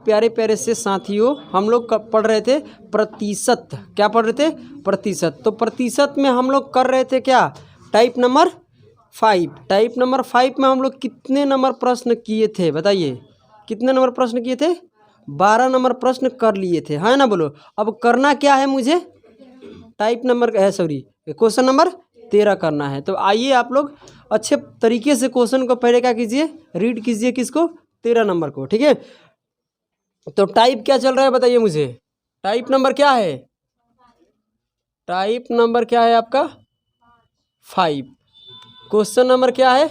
प्यारे प्यारे से साथियों, हम लोग पढ़ रहे थे प्रतिशत। क्या पढ़ रहे थे? प्रतिशत। तो प्रतिशत में हम लोग कर रहे थे क्या? Type number 5। टाइप नंबर 5 में हम लोग कितने नंबर प्रश्न किए थे बताइए? कितने नंबर प्रश्न किए थे? 12 नंबर प्रश्न कर लिए थे, है ना? बोलो अब करना क्या है मुझे? टाइप नंबर क्वेश्चन नंबर 13 करना है। तो आइए आप लोग अच्छे तरीके से क्वेश्चन को पहले क्या कीजिए, रीड कीजिए। किसको? 13 नंबर को, ठीक है? तो टाइप क्या चल रहा है बताइए मुझे? टाइप नंबर क्या है? टाइप नंबर क्या है आपका? 5। क्वेश्चन नंबर क्या है?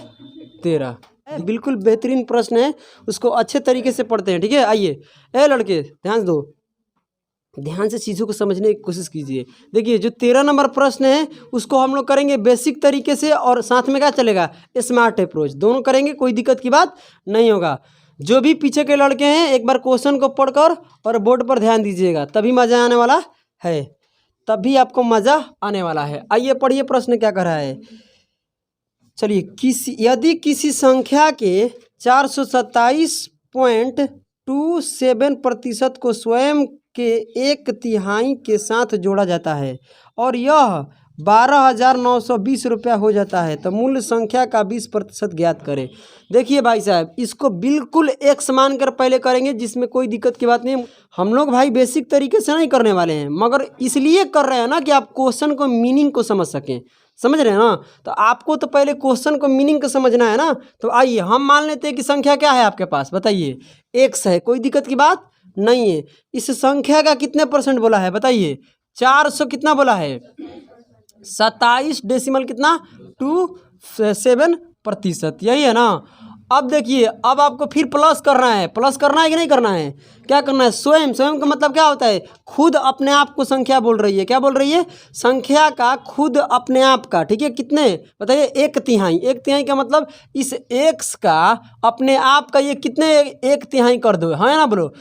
13। बिल्कुल बेहतरीन प्रश्न है, उसको अच्छे तरीके से पढ़ते हैं, ठीक है? आइए ए लड़के ध्यान दो, ध्यान से चीज़ों को समझने की कोशिश कीजिए। देखिए जो 13 नंबर प्रश्न है उसको हम लोग करेंगे बेसिक तरीके से और साथ में क्या चलेगा? Smart approach. दोनों करेंगे, कोई दिक्कत की बात नहीं होगा। जो भी पीछे के लड़के हैं एक बार क्वेश्चन को पढ़कर और बोर्ड पर ध्यान दीजिएगा, तभी मज़ा आने वाला है, तभी आपको मज़ा आने वाला है। आइए पढ़िए प्रश्न क्या कर रहा है। चलिए, यदि किसी संख्या के 427.27% को स्वयं के 1/3 के साथ जोड़ा जाता है और यह 12,920 रुपया हो जाता है, तो मूल संख्या का 20% ज्ञात करें। देखिए भाई साहब, इसको बिल्कुल एक समान कर पहले करेंगे, जिसमें कोई दिक्कत की बात नहीं। हम लोग भाई बेसिक तरीके से नहीं करने वाले हैं, मगर इसलिए कर रहे हैं ना कि आप क्वेश्चन को मीनिंग को समझ सकें। समझ रहे हैं ना? तो आपको तो पहले क्वेश्चन को मीनिंग को समझना है ना। तो आइए हम मान लेते हैं कि संख्या क्या है आपके पास बताइए? x है, कोई दिक्कत की बात नहीं है। इस संख्या का कितने परसेंट बोला है बताइए? 400 कितना बोला है? 27 डेसिमल कितना? 27%, यही है ना? अब देखिए, अब आपको फिर प्लस करना है। प्लस करना है कि नहीं करना है? क्या करना है? स्वयं। स्वयं का मतलब क्या होता है? खुद अपने आप को संख्या बोल रही है। क्या बोल रही है? संख्या का खुद अपने आप का, ठीक है? कितने बताइए? 1/3। 1/3 का मतलब इस x का अपने आप का ये कितने 1/3 कर दो, है ना? बोलो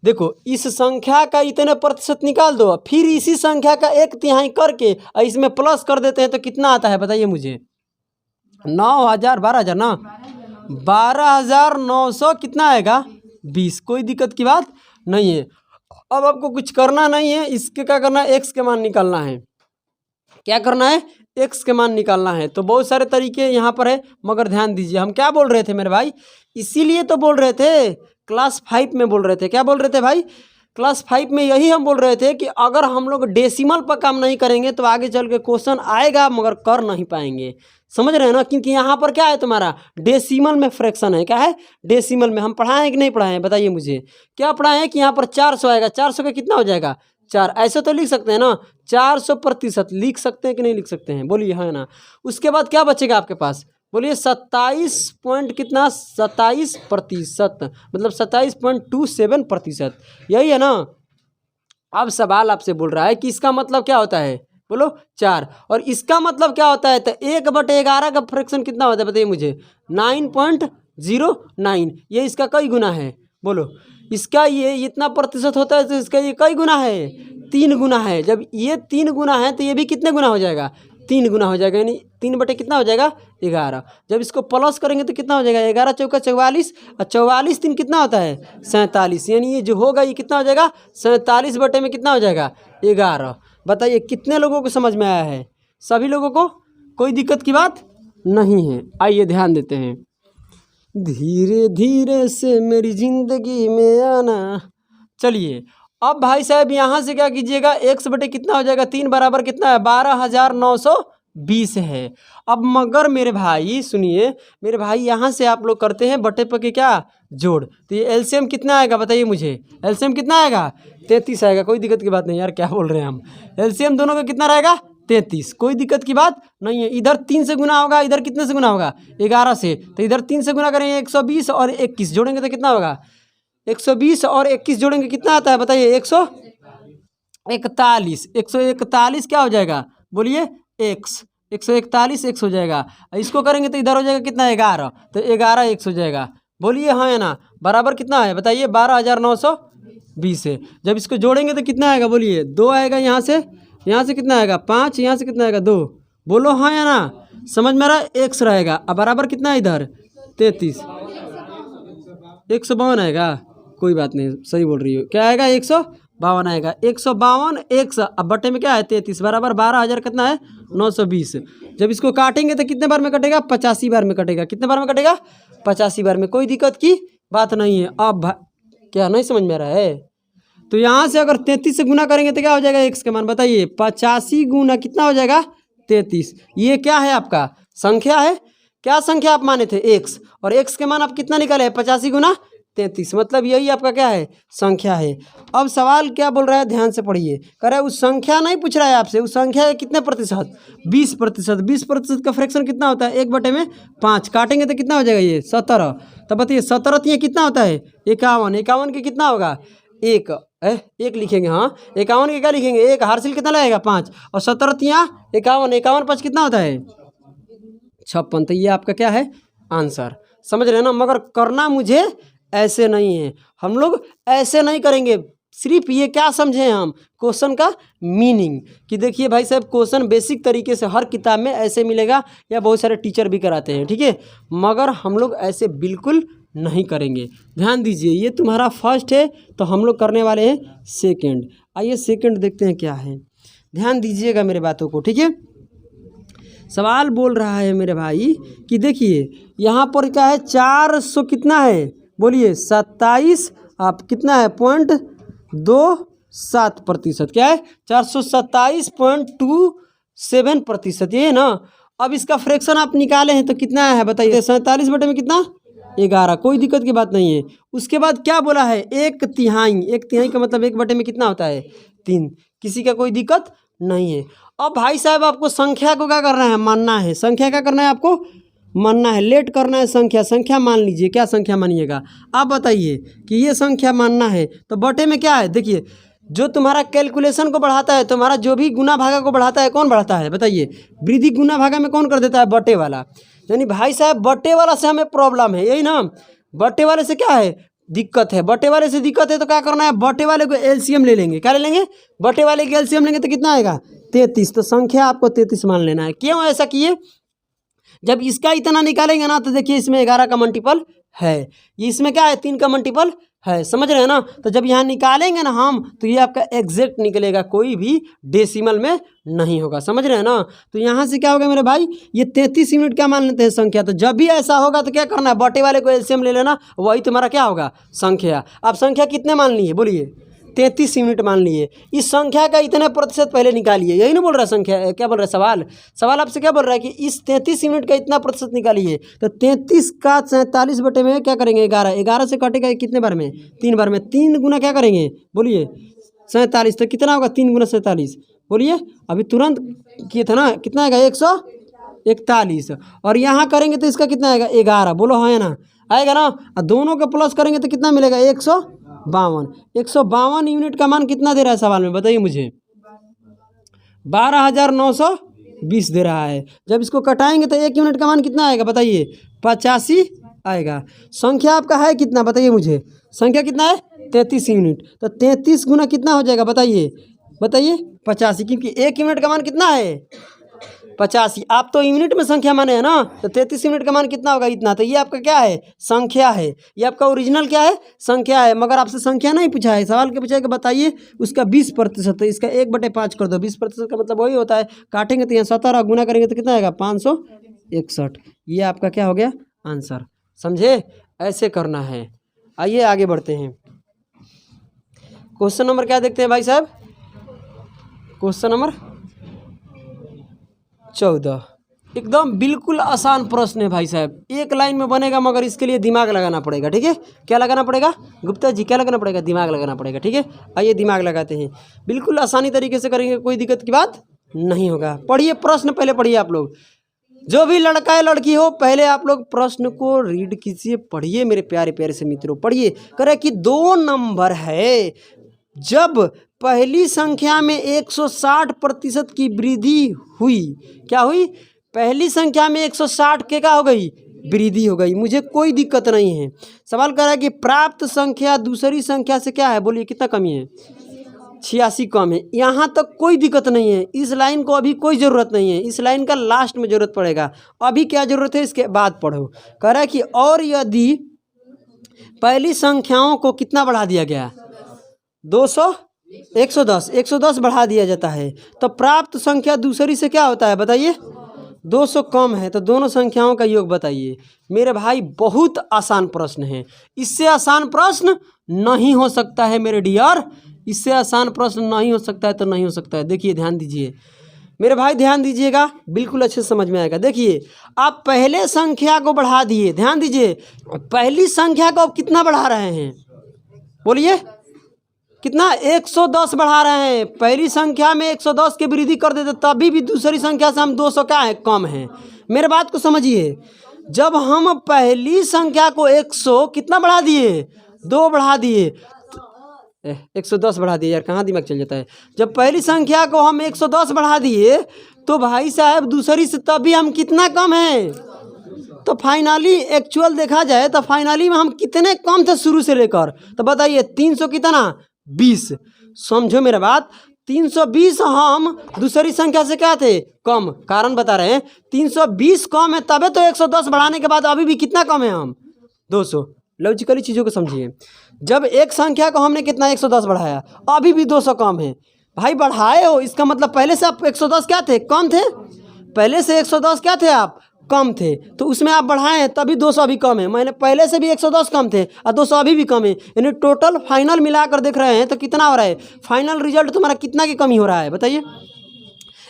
देखो, इस संख्या का इतने प्रतिशत निकाल दो, फिर इसी संख्या का 1/3 करके इसमें प्लस कर देते हैं, तो कितना आता है बताइए मुझे? 9,000 12,000 ना? 12,900 कितना आएगा? 20। कोई दिक्कत की बात नहीं है। अब आपको कुछ करना नहीं है, इसके क्या करना है? x के मान निकालना है। क्या करना है? x के मान निकालना है। तो बहुत सारे तरीके यहाँ पर है, मगर ध्यान दीजिए हम क्या बोल रहे थे मेरे भाई? इसीलिए तो बोल रहे थे, क्लास 5 में बोल रहे थे। क्या बोल रहे थे भाई? क्लास 5 में यही हम बोल रहे थे कि अगर हम लोग डेसिमल पर काम नहीं करेंगे तो आगे चल के क्वेश्चन आएगा मगर कर नहीं पाएंगे। समझ रहे हैं ना? क्योंकि यहाँ पर क्या है तुम्हारा? डेसिमल में फ्रैक्शन है। क्या है? डेसिमल में। हम पढ़ाए हैं कि नहीं पढ़ाए हैं बताइए मुझे? क्या पढ़ाए हैं कि यहाँ पर 400 आएगा। 400 का कितना हो जाएगा? 4। ऐसे तो लिख सकते हैं ना? 400% लिख सकते हैं कि नहीं लिख सकते हैं? बोलिए है ना? उसके बाद क्या बचेगा आपके पास? बोलिए 27 पॉइंट कितना? 27%, मतलब 27.27%, यही है ना? अब सवाल आपसे बोल रहा है कि इसका मतलब क्या होता है? बोलो 4। और इसका मतलब क्या होता है? तो 1/11 का फ्रैक्शन कितना होता है बताइए मुझे? 9.09। ये इसका कई गुना है? बोलो, इसका ये इतना प्रतिशत होता है तो इसका ये कई गुना है? 3 गुना है। जब ये 3 गुना है तो ये भी कितने गुना हो जाएगा? 3 गुना हो जाएगा, यानी 3 कितना हो जाएगा? 11। जब इसको प्लस करेंगे तो कितना हो जाएगा? 11 चौका 44, और 44 3 कितना होता है? 47। यानी ये जो होगा ये कितना हो जाएगा? 47 बटे में कितना हो जाएगा? 11। बताइए कितने लोगों को समझ में आया है? सभी लोगों को? कोई दिक्कत की बात नहीं है। आइए ध्यान देते हैं। धीरे धीरे से मेरी जिंदगी में आना। चलिए अब भाई साहब यहाँ से क्या कीजिएगा? x बटे कितना हो जाएगा? 3 बराबर कितना है? 12,920 है। अब मगर मेरे भाई सुनिए, मेरे भाई यहाँ से आप लोग करते हैं बटे पर के क्या? जोड़। तो ये एलसीएम कितना आएगा बताइए मुझे? एलसीएम कितना आएगा? 33 आएगा। कोई दिक्कत की बात नहीं यार, क्या बोल रहे हैं हम? एलसीएम दोनों का कितना रहेगा? 33। कोई दिक्कत की बात नहीं है। इधर 3 से गुना होगा, इधर कितने से गुना होगा? 11 से। तो इधर 3 से गुना करेंगे 120 और 21 जोड़ेंगे तो कितना होगा? 120 और 21 जोड़ेंगे कितना आता है बताइए? 141। 141 क्या हो जाएगा? बोलिए x। 141 x हो जाएगा। इसको करेंगे तो इधर हो जाएगा कितना? 11। तो 11 x हो जाएगा। बोलिए हाँ है ना? बराबर कितना है बताइए? 12,920 है। जब इसको जोड़ेंगे तो कितना आएगा? बोलिए 2 आएगा यहाँ से कितना आएगा? 5, यहाँ से कितना आएगा? 2। बोलो हाँ या ना? समझ में आ रहा है? x रहेगा। अब बराबर कितना है इधर? 33। 152 आएगा। कोई बात नहीं, सही बोल रही हो। क्या आएगा 152 आएगा। 152 100 अब बटे में क्या है 33 बराबर 12,000 कितना है 920। जब इसको काटेंगे तो कितने बार में कटेगा 85 बार में कटेगा। कितने बार में कटेगा 85 बार में। कोई दिक्कत की बात नहीं है। अब क्या नहीं समझ में आ रहा है? तो यहाँ से अगर 33 से गुना करेंगे तो क्या हो जाएगा x के मान बताइए। 85 गुना कितना हो जाएगा 33। ये क्या है आपका संख्या है। क्या संख्या आप माने थे x, और x के मान आप कितना निकाले 85 गुना 33, मतलब यही आपका क्या है संख्या है। अब सवाल क्या बोल रहा है ध्यान से पढ़िए। कह रहा है उस संख्या नहीं पूछ रहा है आपसे, उस संख्या है कितने प्रतिशत 20%। 20% का फ्रैक्शन कितना होता है 1/5। काटेंगे तो कितना हो जाएगा ये 17। तब बताइए 17 ये कितना होता है 51। 51 के कितना होगा एक लिखेंगे। हाँ 51 के क्या लिखेंगे 1। हार्सिल कितना लगेगा 5 और 17 51। 51 5 कितना होता है 56। तो ये आपका क्या है आंसर। समझ रहे हैं ना। मगर करना मुझे ऐसे नहीं है, हम लोग ऐसे नहीं करेंगे। सिर्फ ये क्या समझे हम क्वेश्चन का मीनिंग कि देखिए भाई साहब क्वेश्चन बेसिक तरीके से हर किताब में ऐसे मिलेगा या बहुत सारे टीचर भी कराते हैं, ठीक है। मगर हम लोग ऐसे बिल्कुल नहीं करेंगे। ध्यान दीजिए ये तुम्हारा फर्स्ट है तो हम लोग करने वाले हैं सेकंड। आइए सेकंड देखते हैं क्या है। ध्यान दीजिएगा मेरे बातों को, ठीक है। सवाल बोल रहा है मेरे भाई कि देखिए यहाँ पर क्या है 400 कितना है बोलिए 27 आप कितना है 0.27%। क्या है 427.27%, ये है ना। अब इसका फ्रैक्शन आप निकाले हैं तो कितना है बताइए 47 बटे में कितना 11। कोई दिक्कत की बात नहीं है। उसके बाद क्या बोला है 1/3। 1/3 का मतलब 1 बटे में कितना होता है 3। किसी का कोई दिक्कत नहीं है। अब भाई साहब आपको संख्या को क्या करना है मानना है। संख्या क्या करना है आपको मानना है, लेट करना है। संख्या मान लीजिए। क्या संख्या मानिएगा आप बताइए कि ये संख्या मानना है तो बटे में क्या है। देखिए जो तुम्हारा कैलकुलेशन को बढ़ाता है, तुम्हारा जो भी गुना भागा को बढ़ाता है, कौन बढ़ाता है बताइए। वृद्धि गुना भागा में कौन कर देता है बटे वाला। यानी भाई साहब बटे वाला से हमें प्रॉब्लम है, यही ना। बटे वाले से क्या है दिक्कत है। बटे वाले से दिक्कत है तो क्या करना है बटे वाले को एलसीएम ले लेंगे। क्या ले लेंगे बटे वाले के एलसीएम लेंगे तो कितना आएगा 33। तो संख्या आपको 33 मान लेना है। क्यों ऐसा किए, जब इसका इतना निकालेंगे ना तो देखिए इसमें 11 का मल्टीपल है, ये इसमें क्या है 3 का मल्टीपल है। समझ रहे हैं ना। तो जब यहाँ निकालेंगे ना हम तो ये आपका एग्जैक्ट निकलेगा, कोई भी डेसिमल में नहीं होगा। समझ रहे हैं ना। तो यहाँ से क्या होगा मेरे भाई ये 33 यूनिट क्या मान लेते हैं संख्या। तो जब भी ऐसा होगा तो क्या करना है बटे वाले को एलसीएम ले लेना, वही तुम्हारा क्या होगा संख्या। आप संख्या कितने मान लिए बोलिए 33 यूनिट मान लिए। इस संख्या का इतने प्रतिशत पहले निकालिए, यही ना बोल रहा है संख्या। क्या बोल रहा है सवाल आपसे क्या बोल रहा है कि इस 33 यूनिट का इतना प्रतिशत निकालिए। तो 33 का 47 बटे में क्या करेंगे 11। 11 से कटेगा कितने बार में 3 बार में। 3 गुना क्या करेंगे बोलिए 47। तो कितना होगा 3 गुना 47 बोलिए। अभी तुरंत किए थे ना कितना आएगा 141। और यहाँ करेंगे तो इसका कितना आएगा 11। बोलो हाँ या ना आएगा ना। और दोनों का प्लस करेंगे तो कितना मिलेगा 152 यूनिट का मान कितना दे रहा है सवाल में बताइए मुझे 12,920 दे रहा है। जब इसको कटाएंगे तो 1 यूनिट का मान कितना आएगा बताइए 85 आएगा। संख्या आपका है कितना बताइए मुझे। संख्या कितना है 33 यूनिट। तो 33 गुना कितना हो जाएगा बताइए 85, क्योंकि 1 यूनिट का मान कितना है 85। आप तो यूनिट में संख्या माने है ना। तो 33 यूनिट का मान कितना होगा इतना। तो ये आपका क्या है संख्या है, ये आपका ओरिजिनल क्या है संख्या है। मगर आपसे संख्या नहीं पूछा है, सवाल के पूछा है कि बताइए उसका 20%। तो इसका 1/5 कर दो। 20% का मतलब वही होता है। काटेंगे तो यहाँ 17 गुना करेंगे तो कितना आएगा 561। ये आपका क्या हो गया आंसर। समझे ऐसे करना है। आइए आगे बढ़ते हैं। क्वेश्चन नंबर क्या देखते हैं भाई साहब। क्वेश्चन नंबर 14 एकदम बिल्कुल आसान प्रश्न है भाई साहब। एक लाइन में बनेगा मगर इसके लिए दिमाग लगाना पड़ेगा, ठीक है। क्या लगाना पड़ेगा गुप्ता जी, क्या लगाना पड़ेगा दिमाग लगाना पड़ेगा, ठीक है। आइए दिमाग लगाते हैं, बिल्कुल आसानी तरीके से करेंगे, कोई दिक्कत की बात नहीं होगा। पढ़िए प्रश्न पहले पढ़िए आप लोग, जो भी लड़का है लड़की हो पहले आप लोग प्रश्न को रीड कीजिए, पढ़िए मेरे प्यारे प्यारे से मित्रों। पढ़िए करे कि 2 नंबर है, जब पहली संख्या में 160% की वृद्धि हुई। क्या हुई पहली संख्या में 160 के क्या हो गई वृद्धि हो गई। मुझे कोई दिक्कत नहीं है। सवाल कर रहा है कि प्राप्त संख्या दूसरी संख्या से क्या है बोलिए कितना कमी है 86 कम है। यहाँ तक कोई दिक्कत नहीं है। इस लाइन को अभी कोई ज़रूरत नहीं है, इस लाइन का लास्ट में ज़रूरत पड़ेगा। अभी क्या ज़रूरत है इसके बाद पढ़ो। कह रहा है कि और यदि पहली संख्याओं को कितना बढ़ा दिया गया? 200 110 110 बढ़ा दिया जाता है, तो प्राप्त संख्या दूसरी से क्या होता है बताइए? 200 कम है, तो दोनों संख्याओं का योग बताइए। मेरे भाई बहुत आसान प्रश्न है, इससे आसान प्रश्न नहीं हो सकता है मेरे डियर, इससे आसान प्रश्न नहीं हो सकता है, तो नहीं हो सकता है। देखिए ध्यान दीजिए मेरे भाई, ध्यान दीजिएगा, बिल्कुल अच्छे से समझ में आएगा। देखिए आप पहले संख्या को बढ़ा दिए, ध्यान दीजिए, पहली संख्या को आप कितना बढ़ा रहे हैं? बोलिए कितना? 110 बढ़ा रहे हैं। पहली संख्या में 110 की वृद्धि कर देते तभी भी दूसरी संख्या से हम 200 क्या है? कम है। मेरे बात को समझिए, जब हम पहली संख्या को 100 कितना बढ़ा दिए? 2 बढ़ा दिए, 110 बढ़ा दिए यार, कहाँ दिमाग चल जाता है। जब पहली संख्या को हम 110 बढ़ा दिए तो भाई साहब दूसरी से तभी हम कितना कम हैं? तो फाइनली एक्चुअल देखा जाए तो फाइनली में हम कितने कम थे शुरू से लेकर? तो बताइए 300 कितना? 20। समझो मेरा बात, 320 हम दूसरी संख्या से क्या थे? कम। कारण बता रहे हैं, 320 कम है तबे तो 110 बढ़ाने के बाद अभी भी कितना कम है हम? 200। लॉजिकली चीज़ों को समझिए, जब एक संख्या को हमने कितना 110 बढ़ाया, अभी भी 200 कम है। भाई बढ़ाए हो, इसका मतलब पहले से आप 110 क्या थे? कम थे। पहले से 110 क्या थे आप? कम थे, तो उसमें आप बढ़ाए हैं तभी 200 अभी कम है। मैंने पहले से भी 110 कम थे और 200 अभी भी कम है, यानी टोटल फाइनल मिलाकर देख रहे हैं तो कितना हो रहा है? फाइनल रिजल्ट तुम्हारा कितना की कमी हो रहा है बताइए?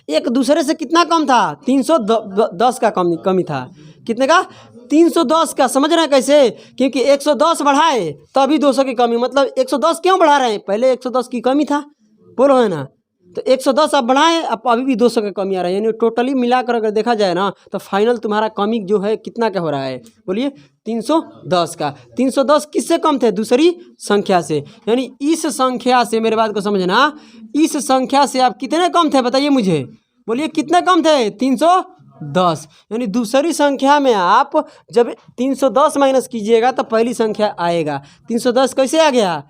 एक दूसरे से कितना कम था? 310 का कमी था। कितने का? 310 का। समझ रहे हैं कैसे? क्योंकि 110 बढ़ाए तभी 200 की कमी, मतलब 110 क्यों बढ़ा रहे हैं? पहले 110 की कमी था, बोलो है ना, तो 110 आप बढ़ाएं, अब अभी भी 200 का कमी आ रहा है, यानी टोटली मिलाकर अगर देखा जाए ना तो फाइनल तुम्हारा कमी जो है कितना का हो रहा है? बोलिए 310 का। 310 किससे कम थे? दूसरी संख्या से। यानी इस संख्या से, मेरे बात को समझना, इस संख्या से आप कितने कम थे बताइए मुझे? बोलिए कितने कम थे? 310। यानी दूसरी संख्या में आप जब 310 माइनस कीजिएगा तो पहली संख्या आएगा। 310 कैसे आ गया?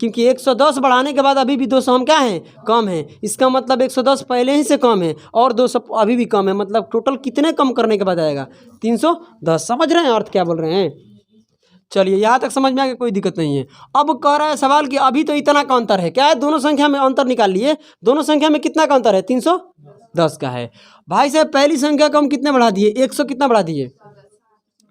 क्योंकि 110 बढ़ाने के बाद अभी भी 200 हम क्या हैं? कम है। इसका मतलब 110 पहले ही से कम है और 200 अभी भी कम है, मतलब टोटल कितने कम करने के बाद आएगा? 310। समझ रहे हैं अर्थ क्या बोल रहे हैं? चलिए यहाँ तक समझ में आ गया, कोई दिक्कत नहीं है। अब कह रहा है सवाल कि अभी तो इतना का अंतर है, क्या है? दोनों संख्या में अंतर निकाल लिए। दोनों संख्या में कितना का अंतर है? 310 का है। भाई साहब पहली संख्या को हम कितने बढ़ा दिए? 100 कितना बढ़ा दिए?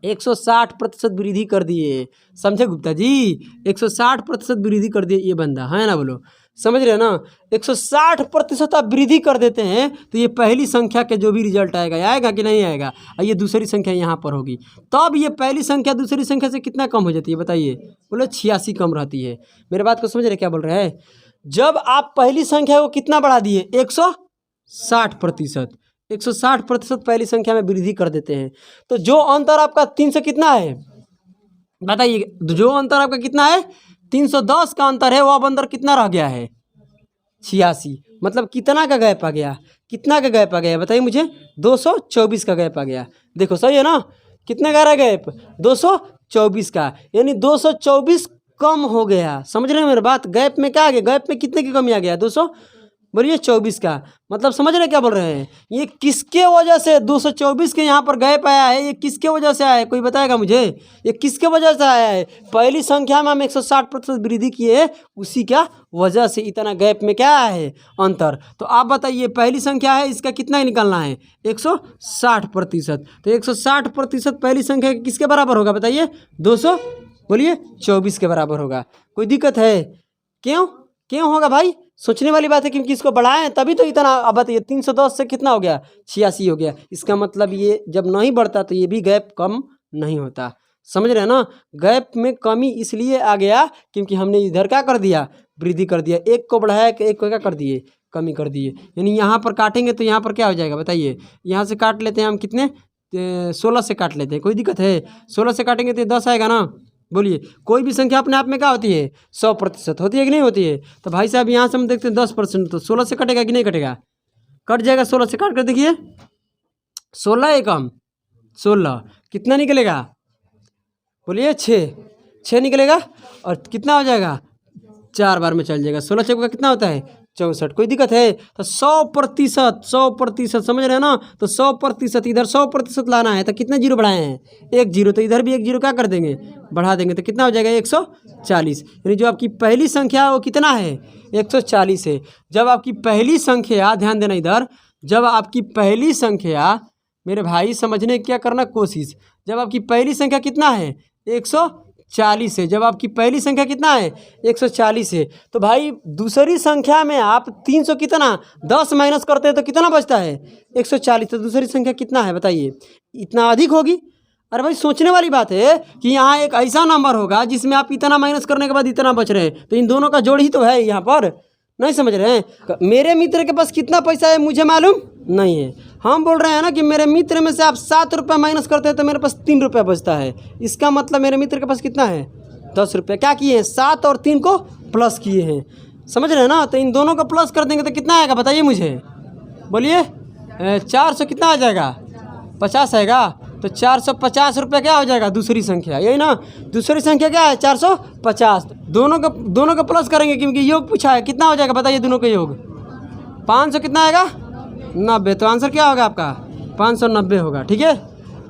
160% वृद्धि कर दिए। समझे गुप्ता जी? 160% वृद्धि कर दिए ये बंदा, है ना? बोलो समझ रहे हैं ना? 160% आप वृद्धि कर देते हैं तो ये पहली संख्या के जो भी रिजल्ट आएगा, आएगा कि नहीं आएगा? ये दूसरी संख्या यहाँ पर होगी, तब ये पहली संख्या दूसरी संख्या से कितना कम हो जाती है बताइए? बोलो 86 कम रहती है। मेरे बात को समझ रहे क्या बोल रहे हैं? जब आप पहली संख्या को कितना बढ़ा दिए? 160%। 160% पहली संख्या में वृद्धि कर देते हैं, तो जो अंतर आपका 300 कितना है बताइए? जो अंतर आपका कितना है? 310 का अंतर है, वो अब अंतर कितना रह गया है? 86। मतलब कितना का गैप आ गया? कितना का गैप आ गया बताइए मुझे? 224 का गैप आ गया। देखो सही है ना? कितने का रहा गैप? 224 का, यानी 224 कम हो गया। समझ रहे हैं मेरी बात? गैप में क्या आ गया? गैप में कितने की कमी आ गया? 200 बोलिए 24 का। मतलब समझ रहे क्या बोल रहे हैं? ये किसके वजह से 224 के यहाँ पर गैप आया है? ये किसके वजह से आया है? कोई बताएगा मुझे? ये किसके वजह से आया है? पहली संख्या में हम 160% वृद्धि किए, उसी क्या वजह से इतना गैप में क्या आया है? अंतर। तो आप बताइए पहली संख्या है, इसका कितना निकालना है? 160%। तो 160% पहली संख्या किसके बराबर होगा बताइए? 200 बोलिए 24 के बराबर होगा। कोई दिक्कत है? क्यों क्यों होगा भाई? सोचने वाली बात है, क्योंकि इसको बढ़ाएं तभी तो इतना। अब बताइए 310 से कितना हो गया? 86 हो गया। इसका मतलब ये जब नहीं बढ़ता तो ये भी गैप कम नहीं होता। समझ रहे हैं ना? गैप में कमी इसलिए आ गया क्योंकि हमने इधर क्या कर दिया? वृद्धि कर दिया। एक को बढ़ाया कि एक को क्या कर दिए? कमी कर दिए। यानी यहाँ पर काटेंगे तो यहाँ पर क्या हो जाएगा बताइए? यहाँ से काट लेते हैं हम, कितने? 16 से काट लेते हैं। कोई दिक्कत है? 16 से काटेंगे तो 10 आएगा ना? बोलिए कोई भी संख्या अपने आप में क्या होती है? 100% होती है कि नहीं होती है? तो भाई साहब यहाँ से हम देखते हैं 10%, तो 16 से कटेगा कि नहीं कटेगा? कट जाएगा। 16 से काट कर देखिए, 16 एकम 16 कितना निकलेगा? बोलिए 6 निकलेगा। और कितना हो जाएगा? 4 बार में चल जाएगा। 16 चौका कितना होता है? 64। कोई दिक्कत है? तो 100%, 100% समझ रहे हैं ना? तो 100% इधर 100% लाना है तो कितने जीरो बढ़ाए हैं? 1 जीरो। तो इधर भी 1 जीरो क्या कर देंगे? बढ़ा देंगे। तो कितना हो जाएगा? 140। यानी जो आपकी पहली संख्या वो कितना है? 140 है। जब आपकी पहली संख्या, ध्यान देना इधर, जब आपकी पहली संख्या, मेरे भाई समझने की क्या करना कोशिश, जब आपकी पहली संख्या कितना है? 140 है। जब आपकी पहली संख्या कितना है? 140 है। तो भाई दूसरी संख्या में आप 300 कितना 10 माइनस करते हैं तो कितना बचता है? 140। तो दूसरी संख्या कितना है बताइए? इतना अधिक होगी। अरे भाई सोचने वाली बात है कि यहाँ एक ऐसा नंबर होगा जिसमें आप इतना माइनस करने के बाद इतना बच रहे हैं, तो इन दोनों का जोड़ ही तो है यहाँ पर। नहीं समझ रहे हैं? मेरे मित्र के पास कितना पैसा है मुझे मालूम नहीं है। हम बोल रहे हैं ना कि मेरे मित्र में से आप 7 रुपये माइनस करते हैं तो मेरे पास 3 रुपये बचता है। इसका मतलब मेरे मित्र के पास कितना है? 10 रुपये। क्या किए हैं? 7 और 3 को प्लस किए हैं। समझ रहे हैं ना? तो इन दोनों को प्लस कर देंगे तो कितना आएगा बताइए मुझे, बोलिए। 400 कितना आ जाएगा? 50 आएगा। तो 450 रुपये क्या हो जाएगा? दूसरी संख्या, यही ना? दूसरी संख्या क्या है? 450। दोनों का प्लस करेंगे क्योंकि योग पूछा है। कितना हो जाएगा बताइए दोनों का योग? 500 कितना आएगा? 90। तो आंसर क्या होगा आपका? 590 होगा। ठीक है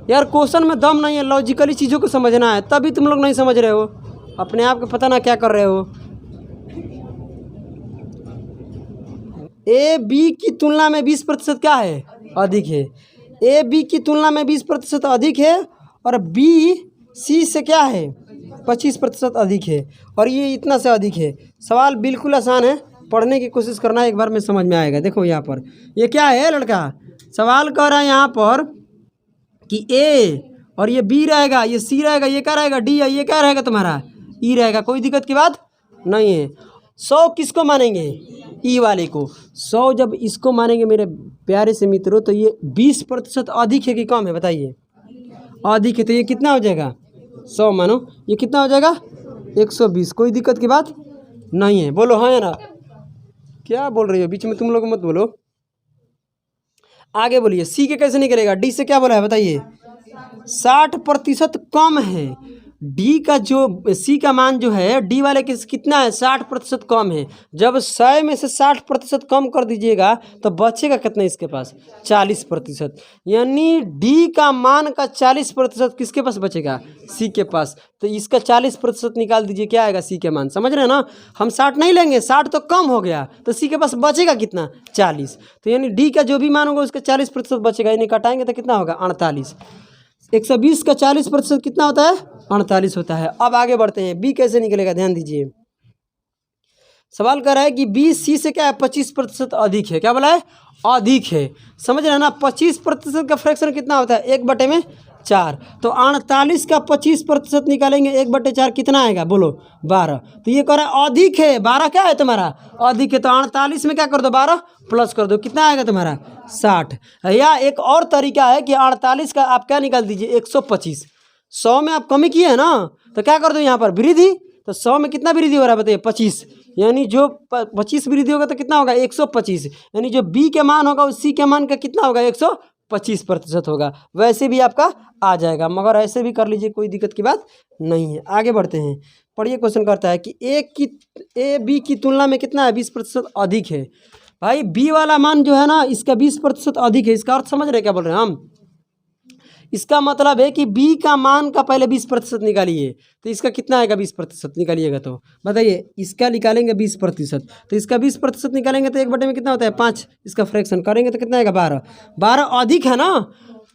यार, क्वेश्चन में दम नहीं है, लॉजिकली चीज़ों को समझना है, तभी तुम लोग नहीं समझ रहे हो। अपने आप को पता ना क्या कर रहे हो। ए बी की तुलना में 20% क्या है? अधिक है। ए बी की तुलना में 20% अधिक है और बी सी से क्या है? 25% अधिक है और ये इतना से अधिक है। सवाल बिल्कुल आसान है, पढ़ने की कोशिश करना, एक बार में समझ में आएगा। देखो यहाँ पर ये क्या है लड़का? सवाल कह रहा है यहाँ पर कि ए और ये बी रहेगा, ये सी रहेगा, ये क्या रहेगा? डी है, ये क्या रहेगा तुम्हारा? ई रहेगा। कोई दिक्कत की बात नहीं है। 100 किसको मानेंगे? ई वाले को। 100 जब इसको मानेंगे मेरे प्यारे से मित्रों तो ये 20% अधिक है कि कम है बताइए? अधिक है। तो ये कितना हो जाएगा? 100 मानो, ये कितना हो जाएगा? 120। कोई दिक्कत की बात नहीं है। बोलो हाँ या ना? क्या बोल रही हो? बीच में तुम लोग मत बोलो, आगे बोलिए। सी के कैसे निकलेगा? डी से क्या बोला है बताइए? 60% कम है। डी का जो सी का मान जो है डी वाले के कितना है? 60% कम है। जब 100 में से 60% कम कर दीजिएगा तो बचेगा कितना इसके पास? 40%। यानी डी का मान का 40% किसके पास बचेगा? सी के पास। तो इसका 40% निकाल दीजिए, क्या आएगा सी के मान? समझ रहे हैं ना? हम 60 नहीं लेंगे, 60 तो कम हो गया, तो सी के पास बचेगा कितना? 40। तो यानी डी का जो भी मान होगा उसका 40% बचेगा। यानी कटाएंगे तो कितना होगा? 48। 120 का 40% कितना होता है? 48 होता है। अब आगे बढ़ते हैं। बी कैसे निकलेगा ध्यान दीजिए। सवाल कर रहा है कि बी सी से क्या है? 25% अधिक है। क्या बोला है? अधिक है। समझ रहे हैं ना? 25% का फ्रैक्शन कितना होता है? 1/4। तो 48 का 25% निकालेंगे 1/4 कितना आएगा? बोलो 12। तो ये कह रहा है अधिक है। 12 क्या है तुम्हारा? अधिक है। तो 48 में क्या कर दो? 12 प्लस कर दो, कितना आएगा तुम्हारा? 60। या एक और तरीका है कि 48 का आप क्या निकाल दीजिए? 125। 100 में आप कमी किए है ना, तो क्या कर दो यहाँ पर? वृद्धि। तो 100 में कितना वृद्धि हो रहा है बताइए? 25। यानी जो 25 वृद्धि होगा तो कितना होगा? 125। यानी जो बी के मान होगा उस सी के मान का कितना होगा? 125% होगा। वैसे भी आपका आ जाएगा, मगर ऐसे भी कर लीजिए, कोई दिक्कत की बात नहीं है। आगे बढ़ते हैं। पढ़िए, क्वेश्चन करता है कि ए बी की तुलना में कितना है? 20% अधिक है। भाई बी वाला मान जो है ना इसका 20% अधिक है। इसका अर्थ समझ रहे क्या बोल रहे हैं हम? इसका मतलब है कि बी का मान का पहले 20% निकालिए, तो इसका कितना आएगा? 20% निकालिएगा तो बताइए। इसका निकालेंगे 20%, तो इसका 20% निकालेंगे तो 1/में कितना होता है? 5। इसका फ्रैक्शन करेंगे तो कितना आएगा? 12। 12 अधिक है ना,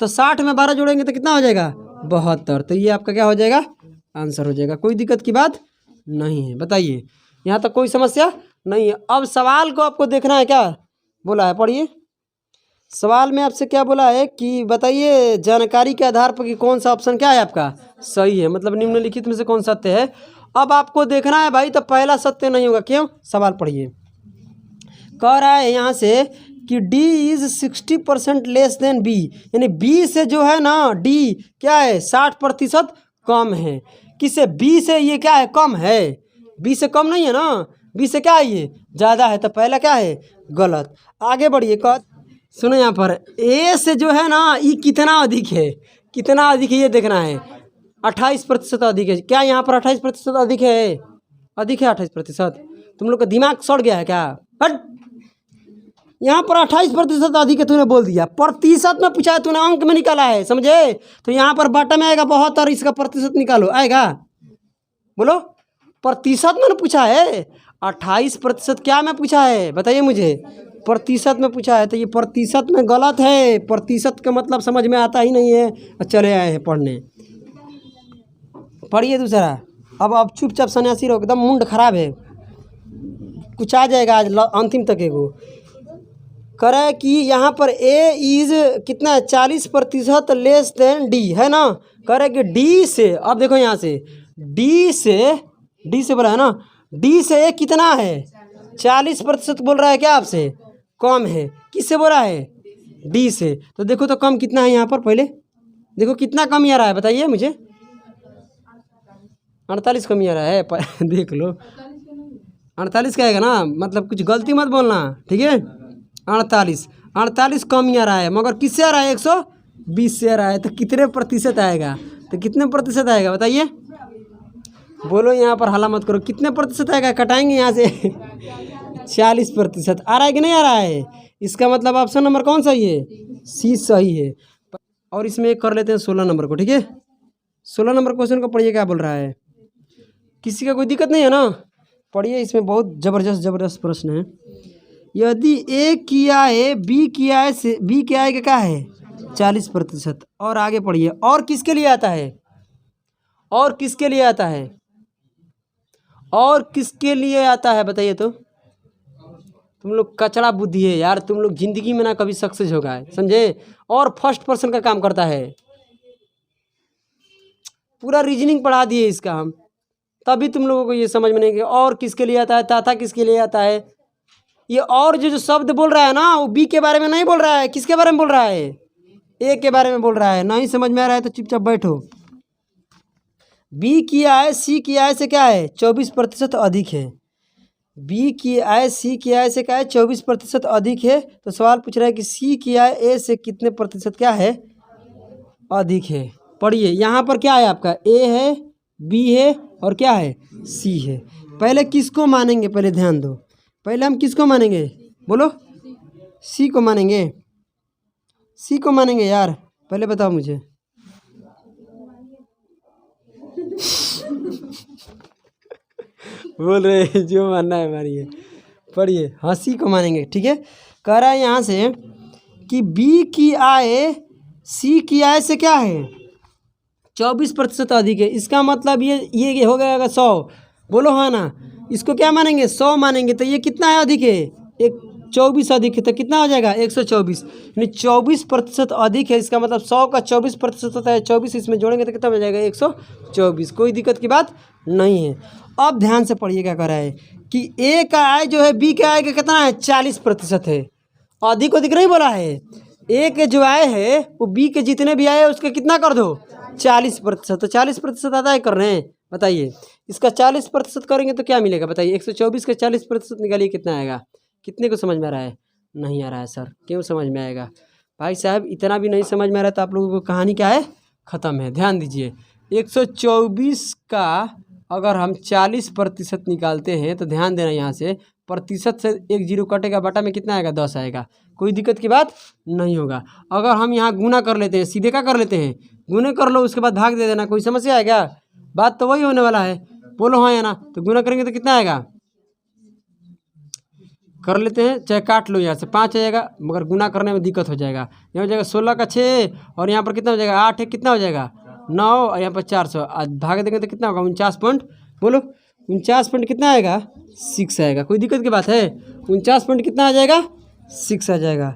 तो 60 में 12 जोड़ेंगे तो कितना हो जाएगा? 72। तो ये आपका क्या हो जाएगा? आंसर हो जाएगा। कोई दिक्कत की बात नहीं है। बताइए, यहाँ तक कोई समस्या नहीं है। अब सवाल को आपको देखना है, क्या बोला है पढ़िए। सवाल में आपसे क्या बोला है कि बताइए जानकारी के आधार पर कि कौन सा ऑप्शन क्या है आपका सही है, मतलब निम्नलिखित में से कौन सत्य है। अब आपको देखना है भाई, तो पहला सत्य नहीं होगा। क्यों? सवाल पढ़िए। कह रहा है यहाँ से कि D is 60% less than B, यानी B से जो है ना D क्या है? 60% कम है। किससे? B से ये क्या है? कम है। B से कम नहीं है ना, B से क्या है? ये ज़्यादा है। तो पहला क्या है? गलत। आगे बढ़िए। सुनो यहाँ पर, ए से जो है ना ये कितना अधिक है? कितना अधिक है ये देखना है। 28% अधिक है। क्या यहाँ पर 28% अधिक है? अधिक है 28%। तुम लोग का दिमाग सड़ गया है क्या? हट, यहाँ पर 28% अधिक है, तूने बोल दिया। प्रतिशत में पूछा है तूने, अंक में निकाला है, समझे? तो यहाँ पर बटा में आएगा 72, इसका प्रतिशत निकालो, आएगा? बोलो, प्रतिशत में पूछा है। 28% क्या में पूछा है बताइए मुझे? प्रतिशत में पूछा है, तो ये प्रतिशत में गलत है। प्रतिशत का मतलब समझ में आता ही नहीं है, चले आए हैं पढ़ने। पढ़िए दूसरा। अब चुपचाप सन्यासी रहो, एकदम मुंड खराब है, कुछ आ जाएगा आज अंतिम तक एगो। करे कि यहाँ पर ए इज कितना है, 40% लेस देन डी, है ना? करे कि डी से, अब देखो यहाँ से डी से बोला है ना, डी से ए कितना है, 40% बोल रहा है क्या आपसे? कम है। किससे बोल रहा है? डी से। तो देखो तो कम कितना है यहाँ पर, पहले देखो कितना कम आ रहा है बताइए मुझे। 48 कम आ रहा है देख लो, 48 का आएगा ना, मतलब कुछ गलती मत बोलना, ठीक है? 48 कम आ रहा है, मगर किससे आ रहा है? 120 से आ रहा है। तो कितने प्रतिशत आएगा? तो कितने प्रतिशत आएगा बताइए? बोलो, यहाँ पर हल्ला मत करो, कितने प्रतिशत आएगा? कटाएंगे यहाँ से 40% आ रहा है कि नहीं आ रहा है? इसका मतलब ऑप्शन नंबर कौन सही है? सी सही है। और इसमें एक कर लेते हैं 16 नंबर को, ठीक है? 16 नंबर क्वेश्चन को पढ़िए, क्या बोल रहा है? किसी का कोई दिक्कत नहीं है ना? पढ़िए, इसमें बहुत ज़बरदस्त प्रश्न है। यदि ए किया है, बी किया है, से बी किया है क्या है 40%। और आगे पढ़िए, और किसके लिए आता है? और किसके लिए आता है? और किसके लिए आता है बताइए तो? तुम लोग कचड़ा बुद्धि है यार, तुम लोग जिंदगी में ना कभी सक्सेस होगा है, समझे? और फर्स्ट पर्सन का काम करता है, पूरा रीजनिंग पढ़ा दिए इसका हम, तभी तुम लोगों को ये समझ में नहीं कि और किसके लिए आता है, तथा किसके लिए आता है। ये और जो शब्द बोल रहा है ना, वो बी के बारे में नहीं बोल रहा है, किसके बारे में बोल रहा है? ए के बारे में बोल रहा है। नहीं समझ में आ रहा है तो चुपचाप बैठो। बी की आय सी की आय से क्या है? 24% अधिक है। बी की आय सी की आय से क्या है? 24% अधिक है। तो सवाल पूछ रहा है कि सी की आय ए से कितने प्रतिशत क्या है? अधिक है। पढ़िए, यहाँ पर क्या है आपका? ए है, बी है और क्या है? सी है। पहले किसको मानेंगे? पहले ध्यान दो, पहले हम किसको मानेंगे? बोलो, सी को मानेंगे। सी को मानेंगे यार, पहले बताओ मुझे। बोल रहे जो मानना है मानिए। पढ़िए, हाँ सी को मानेंगे, ठीक है? कह रहा है यहाँ से कि बी की आय सी की आय से क्या है? 24% अधिक है। इसका मतलब ये हो गया 100। बोलो हाँ ना? इसको क्या मानेंगे? 100 मानेंगे। तो ये कितना है अधिक है? एक 24 अधिक है, तो कितना हो जाएगा? 124, यानी 24% अधिक है। इसका मतलब 100 का 24% होता है, 24 इसमें जोड़ेंगे तो कितना हो जाएगा? 124। कोई दिक्कत की बात नहीं है। अब ध्यान से पढ़िए, क्या कर रहा है कि ए का आय जो है बी के आय का कितना है? 40% है। अधिक नहीं बोला है। ए के जो आय है वो बी के जितने भी आए उसका कितना कर दो? 40%। तो 40% आदाय कर रहे हैं, बताइए। इसका 40% करेंगे तो क्या मिलेगा बताइए? 124 का 40% निकालिए, कितना आएगा? कितने को समझ में आ रहा है? नहीं आ रहा है सर, क्यों समझ में आएगा? भाई साहब, इतना भी नहीं समझ में आ रहा तो आप लोगों को कहानी क्या है? ख़त्म है। ध्यान दीजिए, 124 का अगर हम 40% निकालते हैं तो ध्यान देना, यहाँ से प्रतिशत से एक जीरो कटेगा, बटा में कितना आएगा? 10 आएगा। कोई दिक्कत की बात नहीं होगा। अगर हम यहाँ गुना कर लेते हैं, सीधे क्या कर लेते हैं? गुने कर लो, उसके बाद भाग दे देना। कोई समस्या है क्या? बात तो वही होने वाला है। बोलो हाँ या ना? तो गुना करेंगे तो कितना आएगा? कर लेते हैं, चाहे काट लो, यहाँ से 5 आएगा, मगर गुना करने में दिक्कत हो जाएगा। यहाँ हो जाएगा 16 का 6, और यहाँ पर कितना हो जाएगा? 8 है, कितना हो जाएगा? 9, और यहाँ पर 400 भाग देंगे तो कितना होगा? 49 पॉइंट। बोलो, 49 पॉइंट कितना आएगा? 6 आएगा। कोई दिक्कत की बात है? 49 पॉइंट कितना आ जाएगा? 6 आ जाएगा।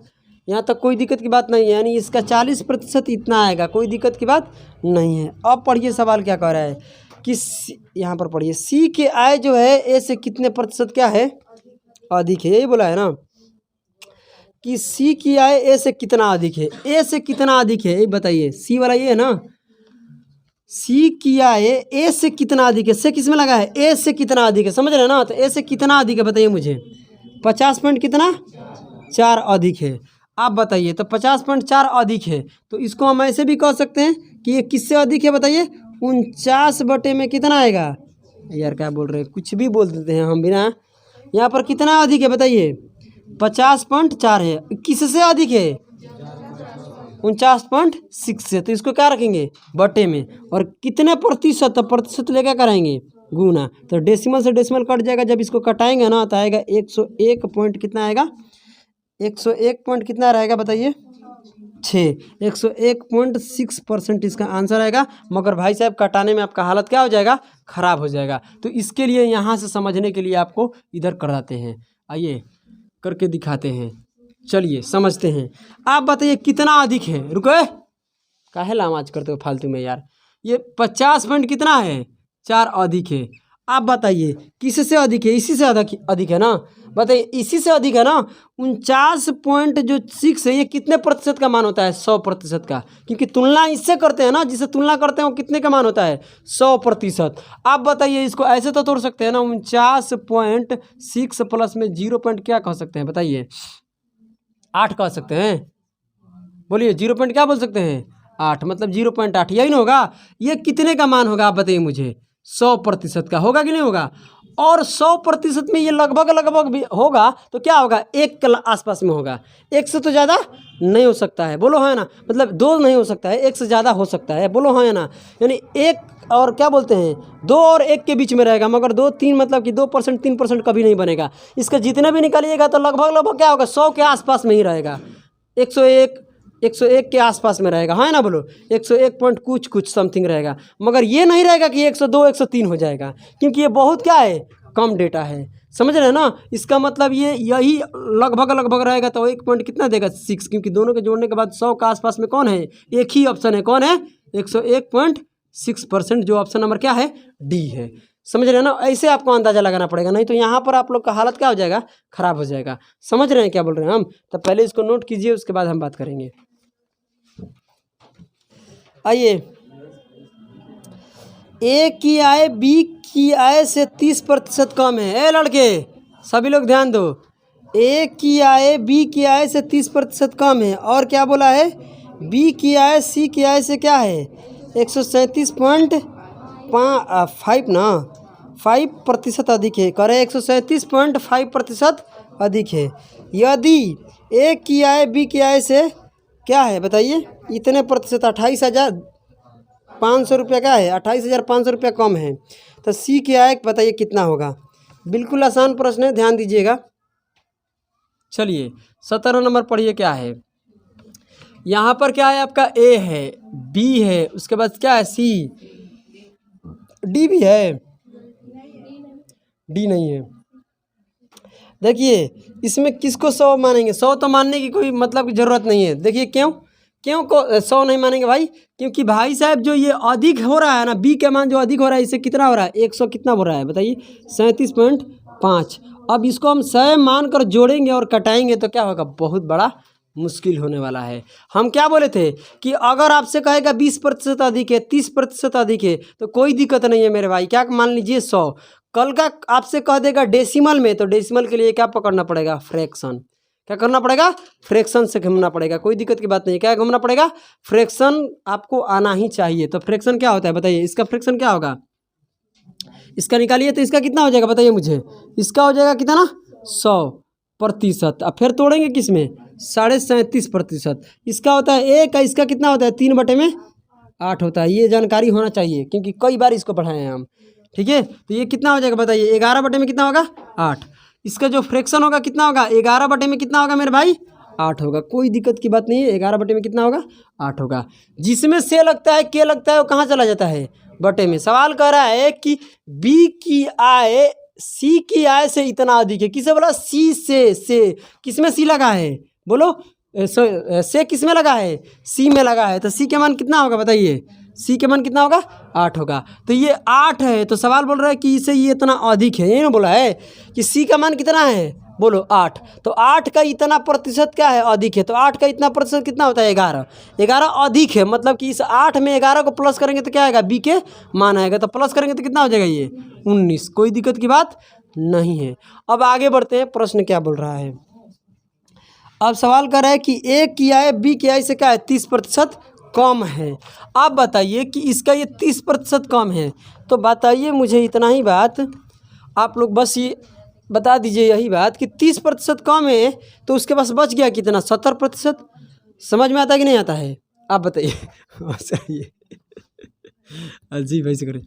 यहाँ तक कोई दिक्कत की बात नहीं है, यानी इसका 40% इतना आएगा। कोई दिक्कत की बात नहीं है। अब पढ़िए, सवाल क्या कह रहा है कि यहाँ पर पढ़िए, सी के आय जो है ए से कितने प्रतिशत क्या है? अधिक है। यही बोला है ना कि सी की आय ए से कितना अधिक है? ए से कितना अधिक है ये बताइए। सी वाला ये है ना, सी की आय ए से कितना अधिक है? से किस में लगा है? ए से कितना अधिक है, समझ रहे हैं ना? तो ए से कितना अधिक है बताइए मुझे। 50 पॉइंट कितना? 4 अधिक है। आप बताइए, तो 50.4 अधिक है, तो इसको हम ऐसे भी कह सकते हैं कि ये किससे अधिक है बताइए? 49 बटे में कितना आएगा? यार क्या बोल रहे हैं, कुछ भी बोल देते हैं हम बिना। यहाँ पर कितना अधिक है बताइए? 50.4 है, किससे अधिक है 49.6 से, तो इसको क्या रखेंगे बटे में, और कितने प्रतिशत, तो प्रतिशत लेकर कराएंगे गुना, तो डेसिमल से डेसिमल कट जाएगा, जब इसको कटाएंगे ना तो आएगा 101 पॉइंट कितना आएगा, 101 पॉइंट कितना रहेगा बताइए 6, 101.6% इसका आंसर आएगा। मगर भाई साहब कटाने में आपका हालत क्या हो जाएगा, ख़राब हो जाएगा। तो इसके लिए यहाँ से समझने के लिए आपको इधर कराते हैं, आइए करके दिखाते हैं, चलिए समझते हैं। आप बताइए कितना अधिक है, रुको काहे लामाज करते हो फालतू में यार, ये 50 पॉइंट कितना है 4 अधिक है। आप बताइए किससे अधिक है, इसी से अधिक है ना, बताइए इसी से अधिक है ना। 49.6 है, ये कितने प्रतिशत का मान होता है 100% का, क्योंकि तुलना इससे करते हैं ना, जिससे तुलना करते हैं वो कितने का मान होता है 100%। आप बताइए इसको ऐसे तो तोड़ सकते हैं ना, 49.6 प्लस में 0 पॉइंट क्या कह सकते हैं बताइए, 8 कह सकते हैं, बोलिए 0 पॉइंट क्या बोल सकते हैं 8, मतलब 0.8, यही ना होगा। ये कितने का मान होगा आप बताइए मुझे, 100% का होगा कि नहीं होगा। और 100% में ये लगभग भी होगा तो क्या होगा, 1 के आसपास में होगा, 1 से तो ज़्यादा नहीं हो सकता है, बोलो है ना, मतलब 2 नहीं हो सकता है, 1 से ज़्यादा हो सकता है, बोलो है ना। यानी 1 और क्या बोलते हैं 2 और 1 के बीच में रहेगा, मगर 2 3 मतलब कि 2% 3% कभी नहीं बनेगा। इसका जितने भी निकालिएगा तो लगभग क्या होगा 100 के आसपास में ही रहेगा, 101 के आसपास में रहेगा, है ना, बोलो 101 पॉइंट कुछ समथिंग रहेगा। मगर ये नहीं रहेगा कि 102 103 हो जाएगा, क्योंकि ये बहुत क्या है कम डेटा है, समझ रहे हैं ना। इसका मतलब ये यही लगभग रहेगा, तो 1 पॉइंट कितना देगा 6, क्योंकि दोनों के जोड़ने के बाद 100 के आसपास में कौन है, एक ही ऑप्शन है, कौन है 101.6%, जो ऑप्शन नंबर क्या है डी है। समझ रहे हैं ना, ऐसे आपको अंदाज़ा लगाना पड़ेगा, नहीं तो यहाँ पर आप लोग का हालत क्या हो जाएगा, ख़राब हो जाएगा। समझ रहे हैं क्या बोल रहे हैं हम, तो पहले इसको नोट कीजिए, उसके बाद हम बात करेंगे। आइए, ए की आय बी की आय से 30% कम है। लड़के सभी लोग ध्यान दो, ए की आय बी की आय से 30% कम है, और क्या बोला है बी की आय सी की आय से क्या है 137.5 ना 5% अधिक है, करे 137.5% अधिक है। यदि ए की आय बी की आय से क्या है बताइए इतने प्रतिशत, 28,500 रुपये का है, 28,500 रुपये कम है, तो सी की आय बताइए कितना होगा। बिल्कुल आसान प्रश्न है, ध्यान दीजिएगा। चलिए 17 नंबर पढ़िए क्या है, यहाँ पर क्या है आपका ए है, बी है, उसके बाद क्या है सी, डी भी है, डी नहीं है। देखिए इसमें किसको 100 मानेंगे, 100 तो मानने की कोई मतलब की ज़रूरत नहीं है। देखिए क्यों को 100 नहीं मानेंगे भाई, क्योंकि भाई साहब जो ये अधिक हो रहा है ना, बी का मान जो अधिक हो रहा है, इससे कितना हो रहा है 100 कितना हो रहा है बताइए 37.5। अब इसको हम 100 मान कर जोड़ेंगे और कटाएंगे तो क्या होगा, बहुत बड़ा मुश्किल होने वाला है। हम क्या बोले थे कि अगर आपसे कहेगा 20% अधिक है, 30% अधिक है, तो कोई दिक्कत नहीं है मेरे भाई, क्या मान लीजिए 100। कल का आपसे कह देगा डेसिमल में, तो डेसिमल के लिए क्या पकड़ना पड़ेगा, फ्रैक्शन। क्या करना पड़ेगा, फ्रैक्शन से घूमना पड़ेगा, कोई दिक्कत की बात नहीं, क्या घूमना पड़ेगा, फ्रैक्शन आपको आना ही चाहिए। तो फ्रैक्शन क्या होता है बताइए, इसका फ्रैक्शन क्या होगा, इसका निकालिए, तो इसका कितना हो जाएगा बताइए मुझे, इसका हो जाएगा कितना 100%। अब फिर तोड़ेंगे किस में 37.5%। इसका होता है 1 का, इसका कितना होता है 3/8 होता है। ये जानकारी होना चाहिए क्योंकि कई बार इसको पढ़ाए हैं हम, ठीक है। तो ये कितना हो जाएगा बताइए 11 में कितना होगा 8। इसका जो फ्रैक्शन होगा कितना होगा 11 में कितना होगा मेरे भाई 8 होगा, कोई दिक्कत की बात नहीं है। 11 में कितना होगा 8 होगा। जिसमें से लगता है के लगता है वो कहाँ चला जाता है बटे में। सवाल कह रहा है कि बी की आय सी की आय से इतना अधिक है, किसे बोला सी से किस में सी लगा है बोलो, से किस में लगा है सी में लगा है, तो सी के मान कितना होगा बताइए, सी के मान कितना होगा 8 होगा। तो ये 8 है, तो सवाल बोल रहा है कि इसे ये इतना अधिक है, ये ना बोला है कि सी का मान कितना है बोलो 8, तो 8 का इतना प्रतिशत क्या है अधिक है, तो 8 का इतना प्रतिशत कितना होता है 11 अधिक है, मतलब कि इस 8 में 11 को प्लस करेंगे तो क्या आएगा बी के मान आएगा, तो प्लस करेंगे तो कितना हो जाएगा ये 19, कोई दिक्कत की बात नहीं है। अब आगे बढ़ते हैं, प्रश्न क्या बोल रहा है। अब सवाल कर रहा है कि ए की आय बी की आय से क्या है 30% कम है। आप बताइए कि इसका ये 30% कम है, तो बताइए मुझे इतना ही बात, आप लोग बस ये बता दीजिए यही बात कि 30% कम है तो उसके पास बच गया कितना, 70%। समझ में आता है कि नहीं आता है, आप बताइए। सही अजीब ऐसे करें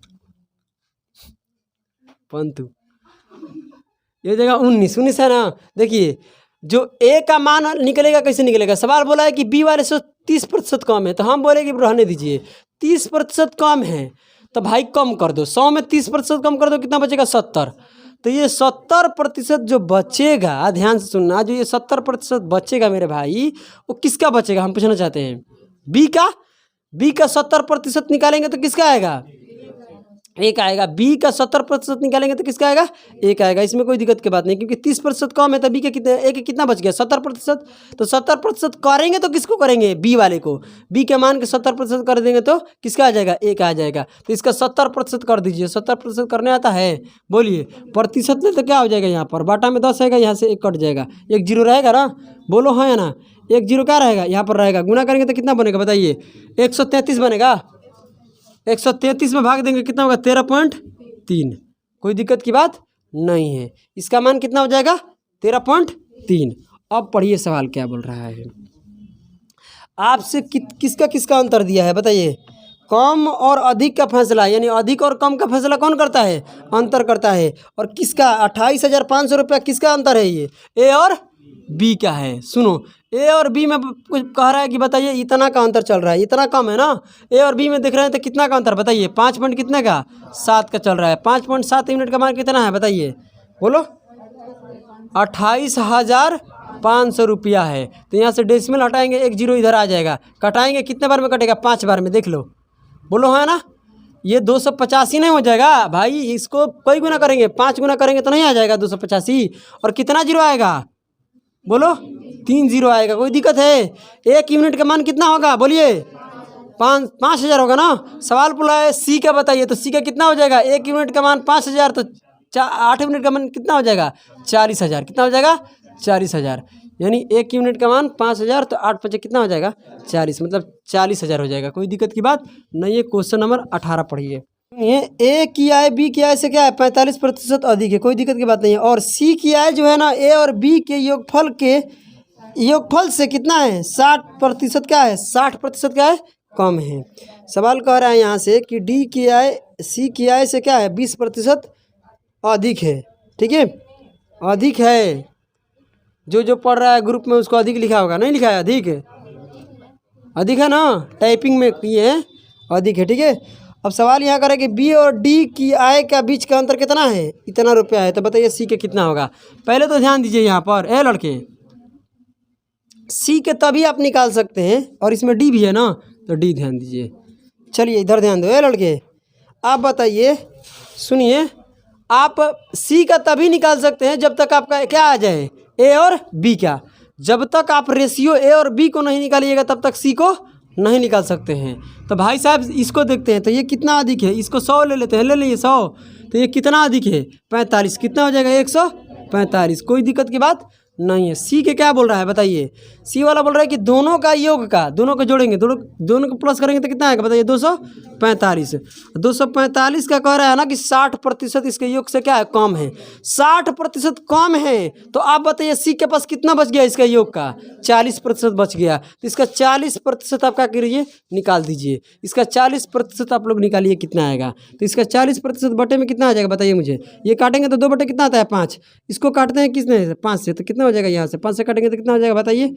पंतु, ये जगह 19 है ना। देखिए जो ए का मान निकलेगा कैसे निकलेगा, सवाल बोला है कि बी वाले से 30% कम है, तो हम बोले कि रहने दीजिए 30% कम है तो भाई कम कर दो, 100 में 30% कम कर दो, कितना बचेगा 70। तो ये 70% जो बचेगा, ध्यान से सुनना, जो ये 70% बचेगा मेरे भाई, वो किसका बचेगा हम पूछना चाहते हैं, बी का। बी का 70% निकालेंगे तो किसका आएगा, एक आएगा। बी का 70% निकालेंगे तो किसका आएगा, एक आएगा। इसमें कोई दिक्कत की बात नहीं, क्योंकि 30% कम है तो बी के कितने, एक कितना बच गया 70%। तो 70% करेंगे तो किसको करेंगे, बी वाले को। बी के मान के 70% कर देंगे तो किसका आ जाएगा, एक आ जाएगा। तो इसका 70% कर दीजिए। 70% करने आता है, बोलिए। प्रतिशत में तो क्या हो जाएगा, यहाँ पर बाटा में 10 आएगा, यहाँ से 1 कट जाएगा, 1 जीरो रहेगा ना, बोलो हाँ या ना। 1 जीरो क्या रहेगा, यहाँ पर रहेगा। गुना करेंगे तो कितना बनेगा बताइए, 133 बनेगा। 133 में भाग देंगे कितना होगा, 13.3। कोई दिक्कत की बात नहीं है। इसका मान कितना हो जाएगा, 13.3। अब पढ़िए सवाल क्या बोल रहा है आपसे, किसका किसका अंतर दिया है बताइए। कम और अधिक का फैसला, यानी अधिक और कम का फैसला कौन करता है, अंतर करता है। और किसका 28,500 रुपया किसका अंतर है, ये ए और बी का है। सुनो, ए और बी में कुछ कह रहा है कि बताइए इतना का अंतर चल रहा है, इतना कम है ना। ए और बी में देख रहे हैं तो कितना का अंतर बताइए, 5 पॉइंट कितने का, 7 का चल रहा है। 5.7 यूनिट का मान कितना है बताइए, बोलो। 28,500 रुपया है। तो यहाँ से डेसिमल हटाएंगे, 1 जीरो इधर आ जाएगा। कटाएंगे कितने बार में कटेगा, 5 बार में, देख लो, बोलो है ना। ये 285 नहीं हो जाएगा भाई, इसको कई गुना करेंगे, 5 गुना करेंगे तो नहीं आ जाएगा 285। और कितना जीरो आएगा, बोलो 3 जीरो आएगा। कोई दिक्कत है, 1 यूनिट का मान कितना होगा बोलिए, 5,000 होगा ना। सवाल बोला है सी का बताइए, तो सी का कितना हो जाएगा, 1 यूनिट का मान 5,000, तो 8 यूनिट का मान कितना हो जाएगा, 40,000। कितना हो जाएगा, 40,000। यानी 1 यूनिट का मान 5,000, तो 8 5 कितना हो जाएगा, 40, मतलब 40,000 हो जाएगा। कोई दिक्कत की बात नहीं है। क्वेश्चन नंबर 18 पढ़िए। ये ए की आय बी की आय से क्या है, 45% अधिक है। कोई दिक्कत की बात नहीं है। और सी की आय जो है ना, ए और बी के योगफल से कितना है, 60% क्या है, 60% क्या है, कम है। सवाल कह रहा है यहाँ से कि डी की आय सी की आय से क्या है, 20% अधिक है। ठीक है, अधिक है। जो पढ़ रहा है ग्रुप में उसको अधिक लिखा होगा, नहीं लिखा है, अधिक है, अधिक है ना, टाइपिंग में ये है, अधिक है। ठीक है, अब सवाल यहाँ करें कि बी और डी की आय का बीच का अंतर कितना है, इतना रुपया है। तो बताइए सी के कितना होगा। पहले तो ध्यान दीजिए यहाँ पर, ए लड़के, सी के तभी आप निकाल सकते हैं, और इसमें डी भी है ना, तो डी ध्यान दीजिए। चलिए इधर ध्यान दो, ए लड़के, आप बताइए, सुनिए, आप सी का तभी निकाल सकते हैं जब तक आपका क्या आ जाए, ए और बी का। जब तक आप रेशियो ए और बी को नहीं निकालिएगा तब तक सी को नहीं निकाल सकते हैं। तो भाई साहब इसको देखते हैं, तो ये कितना अधिक है, इसको 100 ले लेते हैं, ले लीजिए 100। तो ये कितना अधिक है, 45। कितना हो जाएगा, 145। कोई दिक्कत की बात नहीं है। सी के क्या बोल रहा है बताइए, सी वाला बोल रहा है कि दोनों का योग का, दोनों को जोड़ेंगे, दोनों को प्लस करेंगे तो कितना आएगा बताइए, 245। 245 का कह रहा है ना कि 60% इसके योग से क्या है, कम है। 60% कम है, तो आप बताइए सी के पास कितना बच गया, इसका योग का 40% बच गया। तो इसका 40% आप क्या करिए, निकाल दीजिए। इसका 40% आप लोग निकालिए, कितना आएगा। तो इसका 40% बटे में कितना आ जाएगा बताइए मुझे। ये काटेंगे तो 2 बटे कितना आता है, 5। इसको काटते हैं किसने, 5 से, तो कितना हो जाएगा, यहाँ से 5 से काटेंगे तो कितना हो जाएगा बताइए,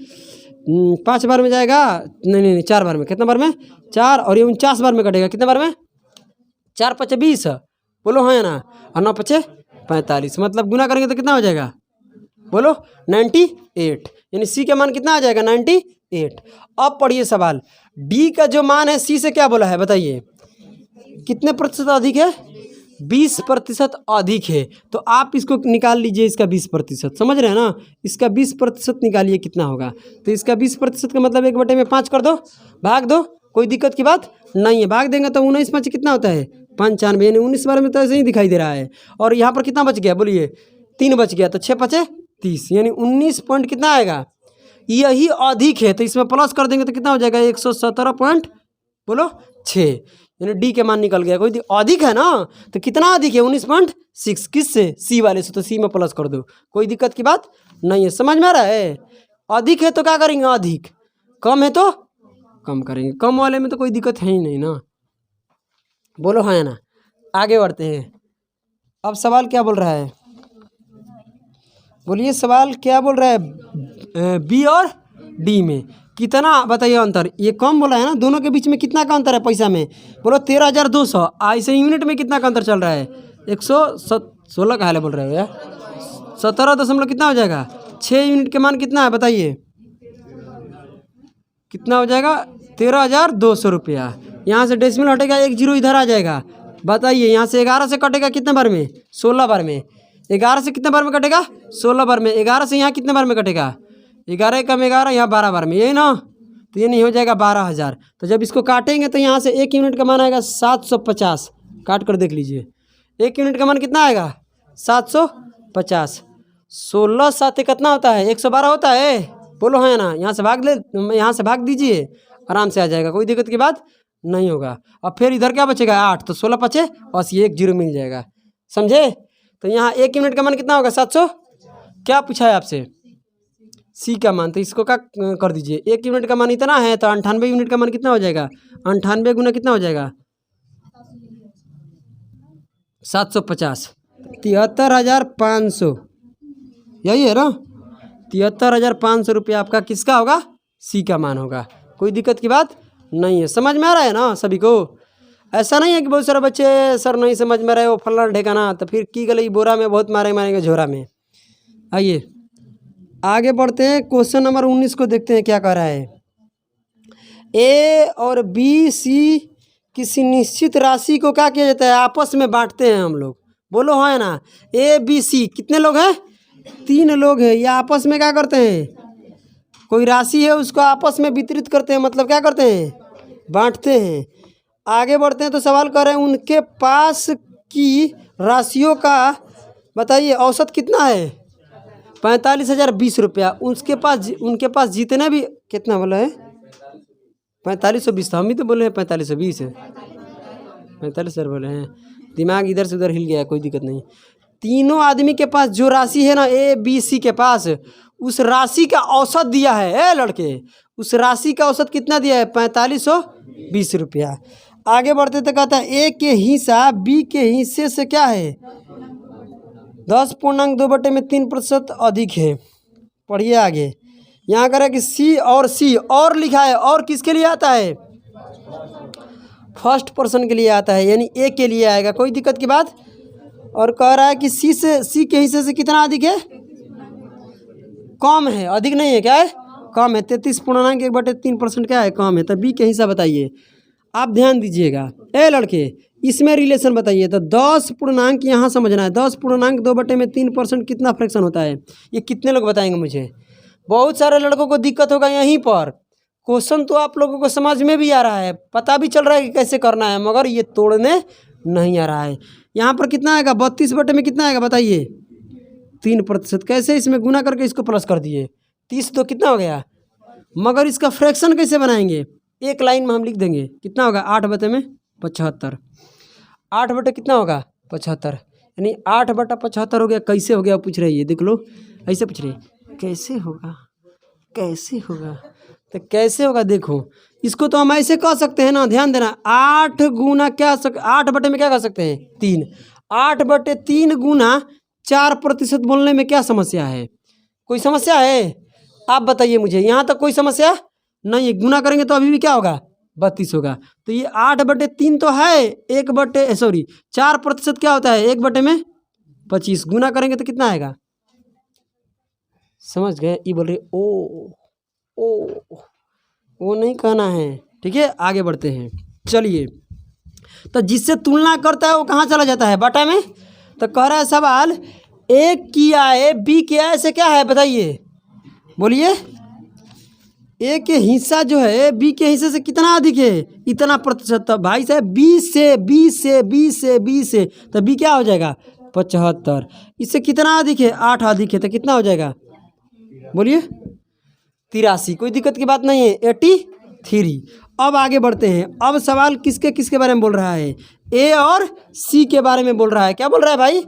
5 बार में जाएगा, नहीं 4 बार में। कितना बार में, 4। और ये 49 बार में कटेगा, कितने बार में, 4 5 20, बोलो हाँ या ना। और 9 5 45, मतलब गुना करेंगे तो कितना हो जाएगा, बोलो 98। यानी सी का मान कितना आ जाएगा, 98। अब पढ़िए सवाल, डी का जो मान है सी से क्या बोला है बताइए, कितने प्रतिशत अधिक है, 20% अधिक है। तो आप इसको निकाल लीजिए, इसका 20%, समझ रहे हैं ना। इसका 20% निकालिए, कितना होगा। तो इसका 20% का मतलब 1/5 कर दो, भाग दो, कोई दिक्कत की बात नहीं है। भाग देंगे तो 19 5 कितना होता है, 95। यानी 19 बार में तो ऐसे ही दिखाई दे रहा है। और यहाँ पर कितना बच गया बोलिए, 3 बच गया, तो 6 5 30, यानी 19 पॉइंट कितना आएगा, यही अधिक है। तो इसमें प्लस कर देंगे तो कितना हो जाएगा, 117 पॉइंट, बोलो 6। यानी डी के मान निकल गया। कोई अधिक है ना, तो कितना अधिक है 19.6 किससे, सी वाले से, तो सी में प्लस कर दो, कोई दिक्कत की बात नहीं है। समझ में आ रहा है? अधिक है तो क्या करेंगे अधिक, कम है तो कम करेंगे, कम वाले में तो कोई दिक्कत है ही नहीं ना। बोलो हाँ या ना। आगे बढ़ते हैं। अब सवाल क्या बोल रहा है, बोलिए सवाल क्या बोल रहा है, बी और डी में कितना बताइए अंतर। ये कम बोला है ना, दोनों के बीच में कितना का अंतर है पैसा में, बोलो 13,200। ऐसे यूनिट में कितना का अंतर चल रहा है, 116 का हाल बोल रहे हो यार, 17 दशमलव कितना हो जाएगा, 6 यूनिट के मान कितना है बताइए, कितना हो जाएगा 13,200 रुपया। यहाँ से डेसिमल हटेगा, 1 जीरो इधर आ जाएगा। बताइए यहाँ से 11 से कटेगा कितने बार में, 16 बार में। 11 से कितने बार में कटेगा, 16 बार में। 11 से यहाँ कितने बार में कटेगा, 11 कम 11, यहाँ 12 बार में, यही ना। तो ये नहीं हो जाएगा 12,000। तो जब इसको काटेंगे तो यहाँ से 1 यूनिट का मान आएगा 750। काट कर देख लीजिए, 1 यूनिट का मान कितना आएगा 750। 16 7 कितना होता है, 112 होता है। बोलो हाँ ना। यहाँ से भाग दीजिए, आराम से आ जाएगा, कोई दिक्कत की बात नहीं होगा। अब फिर इधर क्या बचेगा 8, तो 16 5 80, 1 जीरो मिल जाएगा। समझे? तो यहाँ 1 यूनिट का मान कितना होगा 700। क्या पूछा है आपसे, सी का मान। तो इसको क्या कर दीजिए, 1 यूनिट का मान इतना है, तो 98 यूनिट का मान कितना हो जाएगा, 98 गुना कितना हो जाएगा 750, 73,500। यही है ना, 73,500 रुपया आपका किसका होगा, सी का मान होगा। कोई दिक्कत की बात नहीं है। समझ में आ रहा है ना सभी को? ऐसा नहीं है कि बहुत सारे बच्चे सर नहीं समझ में रहे, वो फलना ढेकाना, तो फिर की गई बोरा में बहुत मारेंगे झोरा में। आइए आगे बढ़ते हैं, क्वेश्चन नंबर 19 को देखते हैं क्या कह रहा है। ए और बी सी किसी निश्चित राशि को क्या किया जाता है, आपस में बांटते हैं हम लोग। बोलो हाँ है ना। ए बी सी कितने लोग हैं, 3 लोग हैं। ये आपस में क्या करते हैं, कोई राशि है उसको आपस में वितरित करते हैं, मतलब क्या करते हैं, बांटते हैं। आगे बढ़ते हैं तो सवाल कर रहे हैं, उनके पास की राशियों का बताइए औसत कितना है, 45,020 रुपया। उनके पास जितने भी, कितना बोला है 4520, हम ही तो बोले हैं 4520 है, 45,000 बोले हैं, दिमाग इधर से उधर हिल गया, कोई दिक्कत नहीं। तीनों आदमी के पास जो राशि है ना, ए बी सी के पास, उस राशि का औसत दिया है। लड़के, उस राशि का औसत कितना दिया है, 4520 रुपया। आगे बढ़ते तो कहता है ए के हिस्सा बी के हिस्से से क्या है, 10.2/3% अधिक है। पढ़िए आगे। यहाँ कह रहा है कि सी और लिखा है, और किसके लिए आता है, फर्स्ट पर्सन के लिए आता है, यानी ए के लिए आएगा, कोई दिक्कत की बात। और कह रहा है कि सी के हिस्से से कितना अधिक है, कम है, अधिक नहीं है, क्या है, कम है। 33.1/3% क्या है, कम है। तो बी के हिस्सा बताइए। आप ध्यान दीजिएगा ए लड़के, इसमें रिलेशन बताइए। तो 10 पूर्णांक यहाँ समझना है, 10.2/3% कितना फ्रैक्शन होता है, ये कितने लोग बताएंगे मुझे। बहुत सारे लड़कों को दिक्कत होगा यहीं पर। क्वेश्चन तो आप लोगों को समझ में भी आ रहा है, पता भी चल रहा है कि कैसे करना है, मगर ये तोड़ने नहीं आ रहा है। यहाँ पर कितना आएगा, 32 में कितना आएगा बताइए, 3%। कैसे, इसमें गुना करके इसको प्लस कर दिए, 30 तो कितना हो गया, मगर इसका फ्रैक्शन कैसे बनाएंगे, एक लाइन में हम लिख देंगे, कितना होगा 8/75। 8 कितना होगा 75, यानी 8/75 हो गया। कैसे हो गया पूछ रही है, देख लो, ऐसे पूछ रही है कैसे होगा, कैसे होगा। तो कैसे होगा देखो, इसको तो हम ऐसे कह सकते हैं ना, ध्यान देना। 8 गुना क्या 8 में क्या कर सकते हैं 3, 8/3 गुना 4% बोलने में क्या समस्या है, कोई समस्या है, आप बताइए मुझे। यहाँ तक कोई समस्या नहीं है, गुना करेंगे तो अभी भी क्या होगा 32 होगा। तो ये 8/3 तो है, 4% क्या होता है 1/25, गुना करेंगे तो कितना आएगा, समझ गए। ये बोल रहे ओ नहीं कहना है, ठीक है। आगे बढ़ते हैं, चलिए। तो जिससे तुलना करता है वो कहाँ चला जाता है, बटा में। तो कह रहा है सवाल, ए किया है बी किया है, ऐसे क्या है बताइए, बोलिए। ए के हिस्सा जो है बी के हिस्से से कितना अधिक है, इतना प्रतिशत। तो भाई साहब 20 से तो बी क्या हो जाएगा 75। इससे कितना अधिक है, 8 अधिक है, तो कितना हो जाएगा बोलिए 83। कोई दिक्कत की बात नहीं है, 83। अब आगे बढ़ते हैं। अब सवाल किसके किसके बारे में बोल रहा है? ए और सी के बारे में बोल रहा है। क्या बोल रहा है भाई?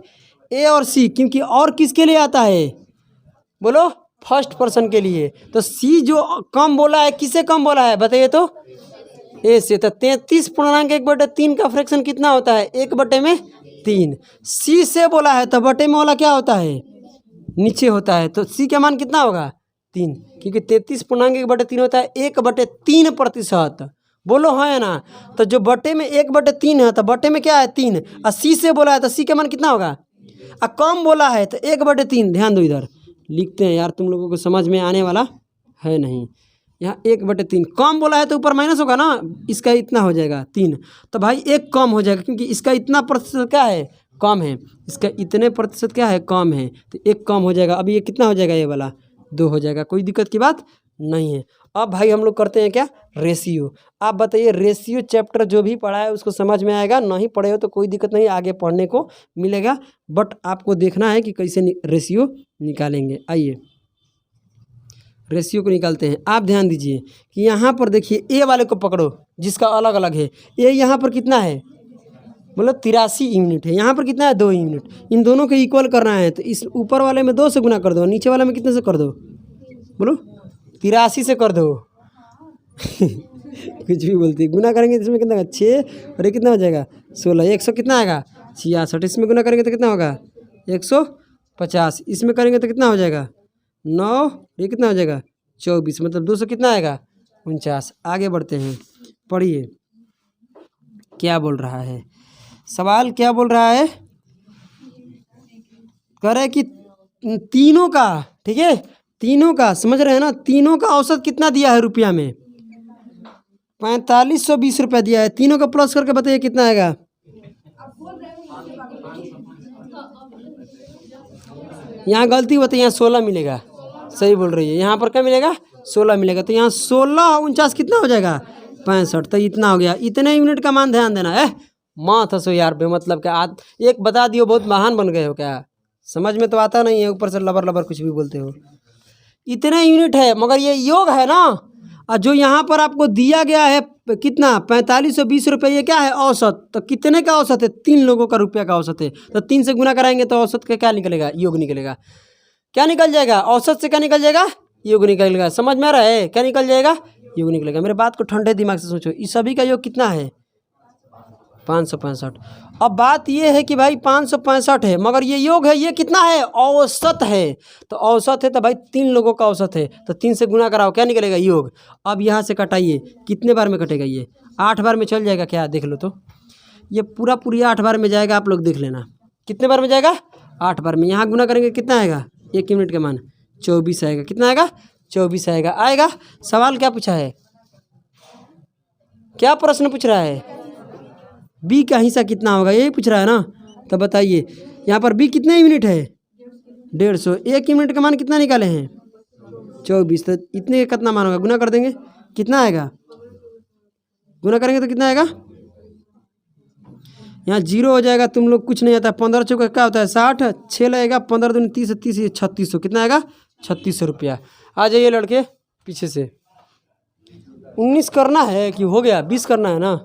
ए और सी, क्योंकि और किसके लिए आता है? बोलो, फर्स्ट पर्सन के लिए। तो सी जो कम बोला है, किसे कम बोला है बताइए तो? ए से। तो 33.1/3 का फ्रैक्शन कितना होता है? 1/3। सी से बोला है तो बटे में वाला क्या होता है? नीचे होता है। तो सी का मान कितना होगा? 3, क्योंकि 33.1/3 होता है 1/3%। बोलो हाँ या ना? तो जो बटे में 1/3 है तो बटे में क्या है? 3। और सी से बोला है तो सी का मान कितना होगा? कम बोला है तो 1/3। ध्यान दो, इधर लिखते हैं यार, तुम लोगों को समझ में आने वाला है नहीं। यहाँ 1/3 कम बोला है तो ऊपर माइनस होगा ना, इसका इतना हो जाएगा 3। तो भाई एक कम हो जाएगा, क्योंकि इसका इतना प्रतिशत क्या है? कम है। इसका इतने प्रतिशत क्या है? कम है। तो एक कम हो जाएगा। अब ये कितना हो जाएगा? ये वाला 2 हो जाएगा। कोई दिक्कत की बात नहीं है। अब भाई हम लोग करते हैं क्या? रेशियो। आप बताइए, रेशियो चैप्टर जो भी पढ़ा है उसको समझ में आएगा? नहीं पढ़े हो तो कोई दिक्कत नहीं, आगे पढ़ने को मिलेगा, बट आपको देखना है कि कैसे रेशियो निकालेंगे। आइए रेशियो को निकालते हैं। आप ध्यान दीजिए कि यहाँ पर देखिए, ए वाले को पकड़ो जिसका अलग अलग है। ए यहाँ पर कितना है? मतलब 83 यूनिट है। यहाँ पर कितना है? 2 यूनिट। इन दोनों को इक्वल करना है तो इस ऊपर वाले में 2 से गुना कर दो, नीचे वाले में कितने से कर दो? बोलो, 83 से कर दो। कुछ भी बोलती है। गुना करेंगे तो इसमें कितना होगा? 6 और ये कितना हो जाएगा? 16। 100 कितना आएगा? 66। इसमें गुना करेंगे तो कितना होगा? 150। इसमें करेंगे तो कितना हो जाएगा? 9। ये कितना हो जाएगा? 24। मतलब 200 कितना आएगा? 49। आगे बढ़ते हैं, पढ़िए क्या बोल रहा है सवाल। क्या बोल रहा है? कह रहे कि तीनों का, ठीक है, तीनों का समझ रहे हैं ना? तीनों का औसत कितना दिया है रुपया में? 4520 रुपया दिया है। तीनों का प्लस करके बताइए कितना आएगा? यहाँ गलती बताइए, यहाँ 16 मिलेगा। सही बोल रही है। यहाँ पर क्या मिलेगा? 16 मिलेगा। तो यहाँ 16 49 कितना हो जाएगा? 65। तो इतना हो गया। इतने यूनिट का मान ध्यान देना है। माथ हंसो यार बेमतलब का। आज एक बता दियो, बहुत महान बन गए हो क्या? समझ में तो आता नहीं है, ऊपर से लबर लबर कुछ भी बोलते हो। इतने यूनिट है, मगर ये योग है ना। और जो यहाँ पर आपको दिया गया है कितना? 4520 रुपये। ये क्या है? औसत। तो कितने का औसत है? 3 लोगों का रुपया का औसत है। तो 3 से गुना कराएंगे तो औसत का क्या निकलेगा? योग निकलेगा। क्या निकल जाएगा? औसत से क्या निकल जाएगा? योग निकलेगा। समझ में आ रहा है? क्या निकल जाएगा? योग निकलेगा। मेरे बात को ठंडे दिमाग से सोचो। इस सभी का योग कितना है? 565। अब बात ये है कि भाई 565 है, मगर ये योग है, ये कितना है? औसत है। तो औसत है तो भाई 3 लोगों का औसत है, तो 3 से गुना कराओ, क्या निकलेगा? योग। अब यहाँ से कटाइए, कितने बार में कटेगा? ये 8 बार में चल जाएगा क्या? देख लो तो, ये पूरा 8 बार में जाएगा। आप लोग देख लेना कितने बार में जाएगा? 8 बार में। यहाँ गुना करेंगे कितना आएगा? 1 यूनिट का मान 24 आएगा। कितना आएगा? 24 आएगा। आएगा। सवाल क्या पूछा है? क्या प्रश्न पूछ रहा है? बी का हिस्सा कितना होगा, यही पूछ रहा है ना। तो बताइए यहाँ पर बी कितने यूनिट है? 150। 1 यूनिट का मान कितना निकाले हैं? 24। तो इतने का कितना मान होगा? गुना कर देंगे, कितना आएगा? गुना करेंगे तो कितना आएगा? यहाँ 0 हो जाएगा। तुम लोग कुछ नहीं आता। 15 चौका क्या होता है? 60। 6 लगेगा। 15 दूनी 30, 30 3600। कितना आएगा? 3600 रुपया। आ जाइए लड़के पीछे से। 19 करना है कि हो गया? 20 करना है ना?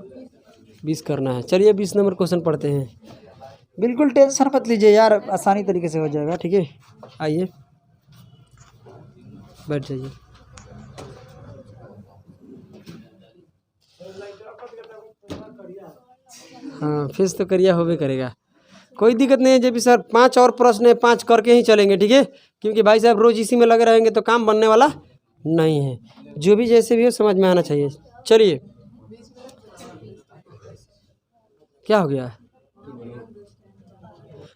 20 करना है। चलिए 20 नंबर क्वेश्चन पढ़ते हैं। बिल्कुल टेंशन मत लीजिए यार, आसानी तरीके से हो जाएगा। ठीक है, आइए बैठ जाइए। हाँ, फेस तो करिया होबे करेगा, कोई दिक्कत नहीं है। जब भी सर 5 और प्रश्न है, 5 करके ही चलेंगे। ठीक है, क्योंकि भाई साहब रोज इसी में लगे रहेंगे तो काम बनने वाला नहीं है। जो भी जैसे भी हो समझ में आना चाहिए। चलिए, क्या हो गया?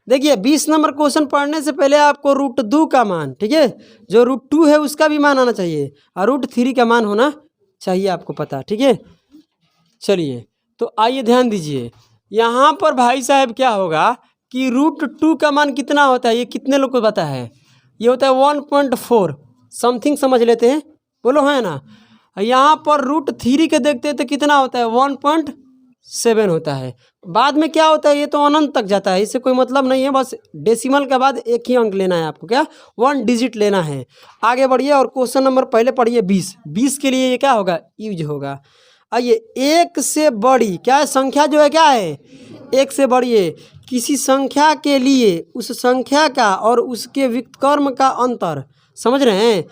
देखिए 20 नंबर क्वेश्चन पढ़ने से पहले आपको √2 का मान, ठीक है, जो √2 है उसका भी मान आना चाहिए, और √3 का मान होना चाहिए आपको पता। ठीक है, चलिए तो आइए ध्यान दीजिए। यहाँ पर भाई साहब क्या होगा कि √2 का मान कितना होता है? ये कितने लोग को पता है? ये होता है 1.4 समथिंग, समझ लेते हैं। बोलो है ना। यहाँ पर √3 के देखते हैं तो कितना होता है? 1.7 होता है। बाद में क्या होता है? ये तो अनंत तक जाता है, इससे कोई मतलब नहीं है। बस डेसिमल के बाद एक ही अंक लेना है आपको, क्या 1 डिजिट लेना है। आगे बढ़िए और क्वेश्चन नंबर पहले पढ़िए 20 के लिए ये क्या होगा? यूज होगा। आइए, एक से बड़ी क्या है संख्या जो है क्या है एक से बड़ी है। किसी संख्या के लिए उस संख्या का और उसके विकर्म का अंतर, समझ रहे हैं,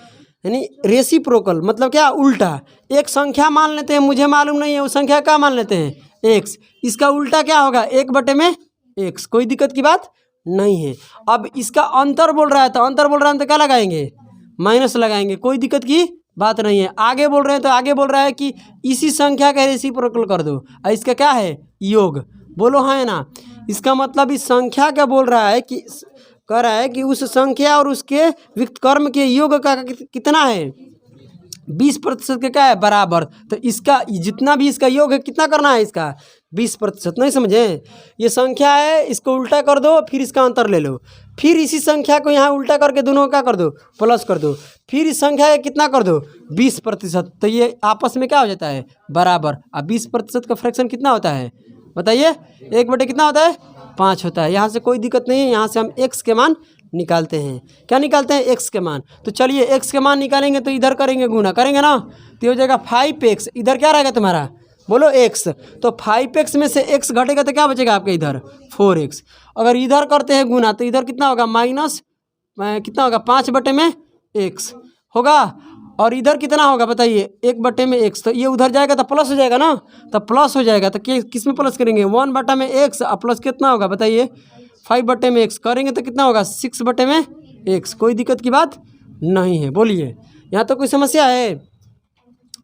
यानी रेसिप्रोकल मतलब क्या उल्टा। एक संख्या मान लेते हैं, मुझे मालूम नहीं है उस संख्या का मान लेते हैं एक्स, इसका उल्टा क्या होगा 1/x, कोई दिक्कत की बात नहीं है। अब इसका अंतर बोल रहा है तो अंतर बोल रहा है तो क्या लगाएंगे माइनस लगाएंगे, कोई दिक्कत की बात नहीं है। आगे बोल रहे हैं तो आगे बोल रहा है कि इसी संख्या का रेसिप्रोकल कर दो और इसका क्या है योग, बोलो हाँ है ना। इसका मतलब इस संख्या का बोल रहा है कि कह रहा है कि उस संख्या और उसके विकर्म के योग का कितना है 20% के क्या है बराबर। तो इसका जितना भी इसका योग है कितना करना है इसका 20%, नहीं समझे। ये संख्या है, इसको उल्टा कर दो, फिर इसका अंतर ले लो, फिर इसी संख्या को यहाँ उल्टा करके दोनों का कर दो प्लस कर दो, फिर इस संख्या का कितना कर दो 20%। तो ये आपस में क्या हो जाता है बराबर। अब 20% का फ्रैक्शन कितना होता है बताइए, 1/, कितना होता है 5 होता है। यहाँ से कोई दिक्कत नहीं है, यहाँ से हम x के मान निकालते हैं। क्या निकालते हैं x के मान। तो चलिए x के मान निकालेंगे तो इधर करेंगे गुना, करेंगे ना, तो हो जाएगा 5x, इधर क्या रहेगा तुम्हारा बोलो x। तो 5x में से x घटेगा तो क्या बचेगा आपके इधर 4x। अगर इधर करते हैं गुना तो इधर कितना होगा माइनस कितना होगा 5/x होगा, और इधर कितना होगा बताइए 1/x। तो ये उधर जाएगा तो प्लस हो जाएगा ना, तो प्लस हो जाएगा तो किस में प्लस करेंगे 1/x, और प्लस कितना होगा बताइए 5/x करेंगे तो कितना होगा 6/x। कोई दिक्कत की बात नहीं है, बोलिए यहाँ तो कोई समस्या है।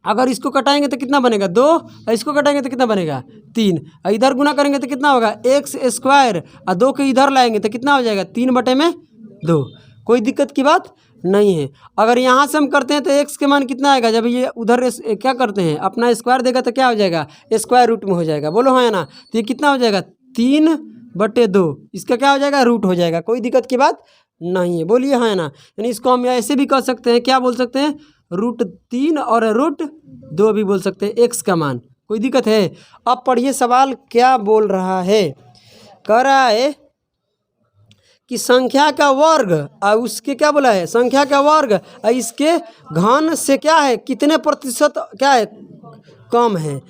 अगर इसको कटाएंगे तो कितना बनेगा 2, और इसको कटाएंगे तो कितना बनेगा 3, और इधर गुना करेंगे तो कितना होगा x², और 2 के इधर लाएंगे तो कितना हो जाएगा 3/2। कोई दिक्कत की बात नहीं है। अगर यहाँ से हम करते हैं तो x के मान कितना आएगा, जब ये उधर क्या करते हैं अपना स्क्वायर देगा तो क्या हो जाएगा स्क्वायर रूट में हो जाएगा, बोलो हाँ या ना। तो ये कितना हो जाएगा 3/2, इसका क्या हो जाएगा रूट हो जाएगा, कोई दिक्कत की बात नहीं है, बोलिए हाँ या ना। यानी इसको हम ऐसे भी कर सकते हैं, क्या बोल सकते हैं √3 और √2 भी बोल सकते हैं x का मान, कोई दिक्कत है। अब पढ़िए सवाल क्या बोल रहा है, कह रहा है कि संख्या का वर्ग और उसके क्या बोला है संख्या का वर्ग और इसके घन से क्या है कितने प्रतिशत क्या है कम है।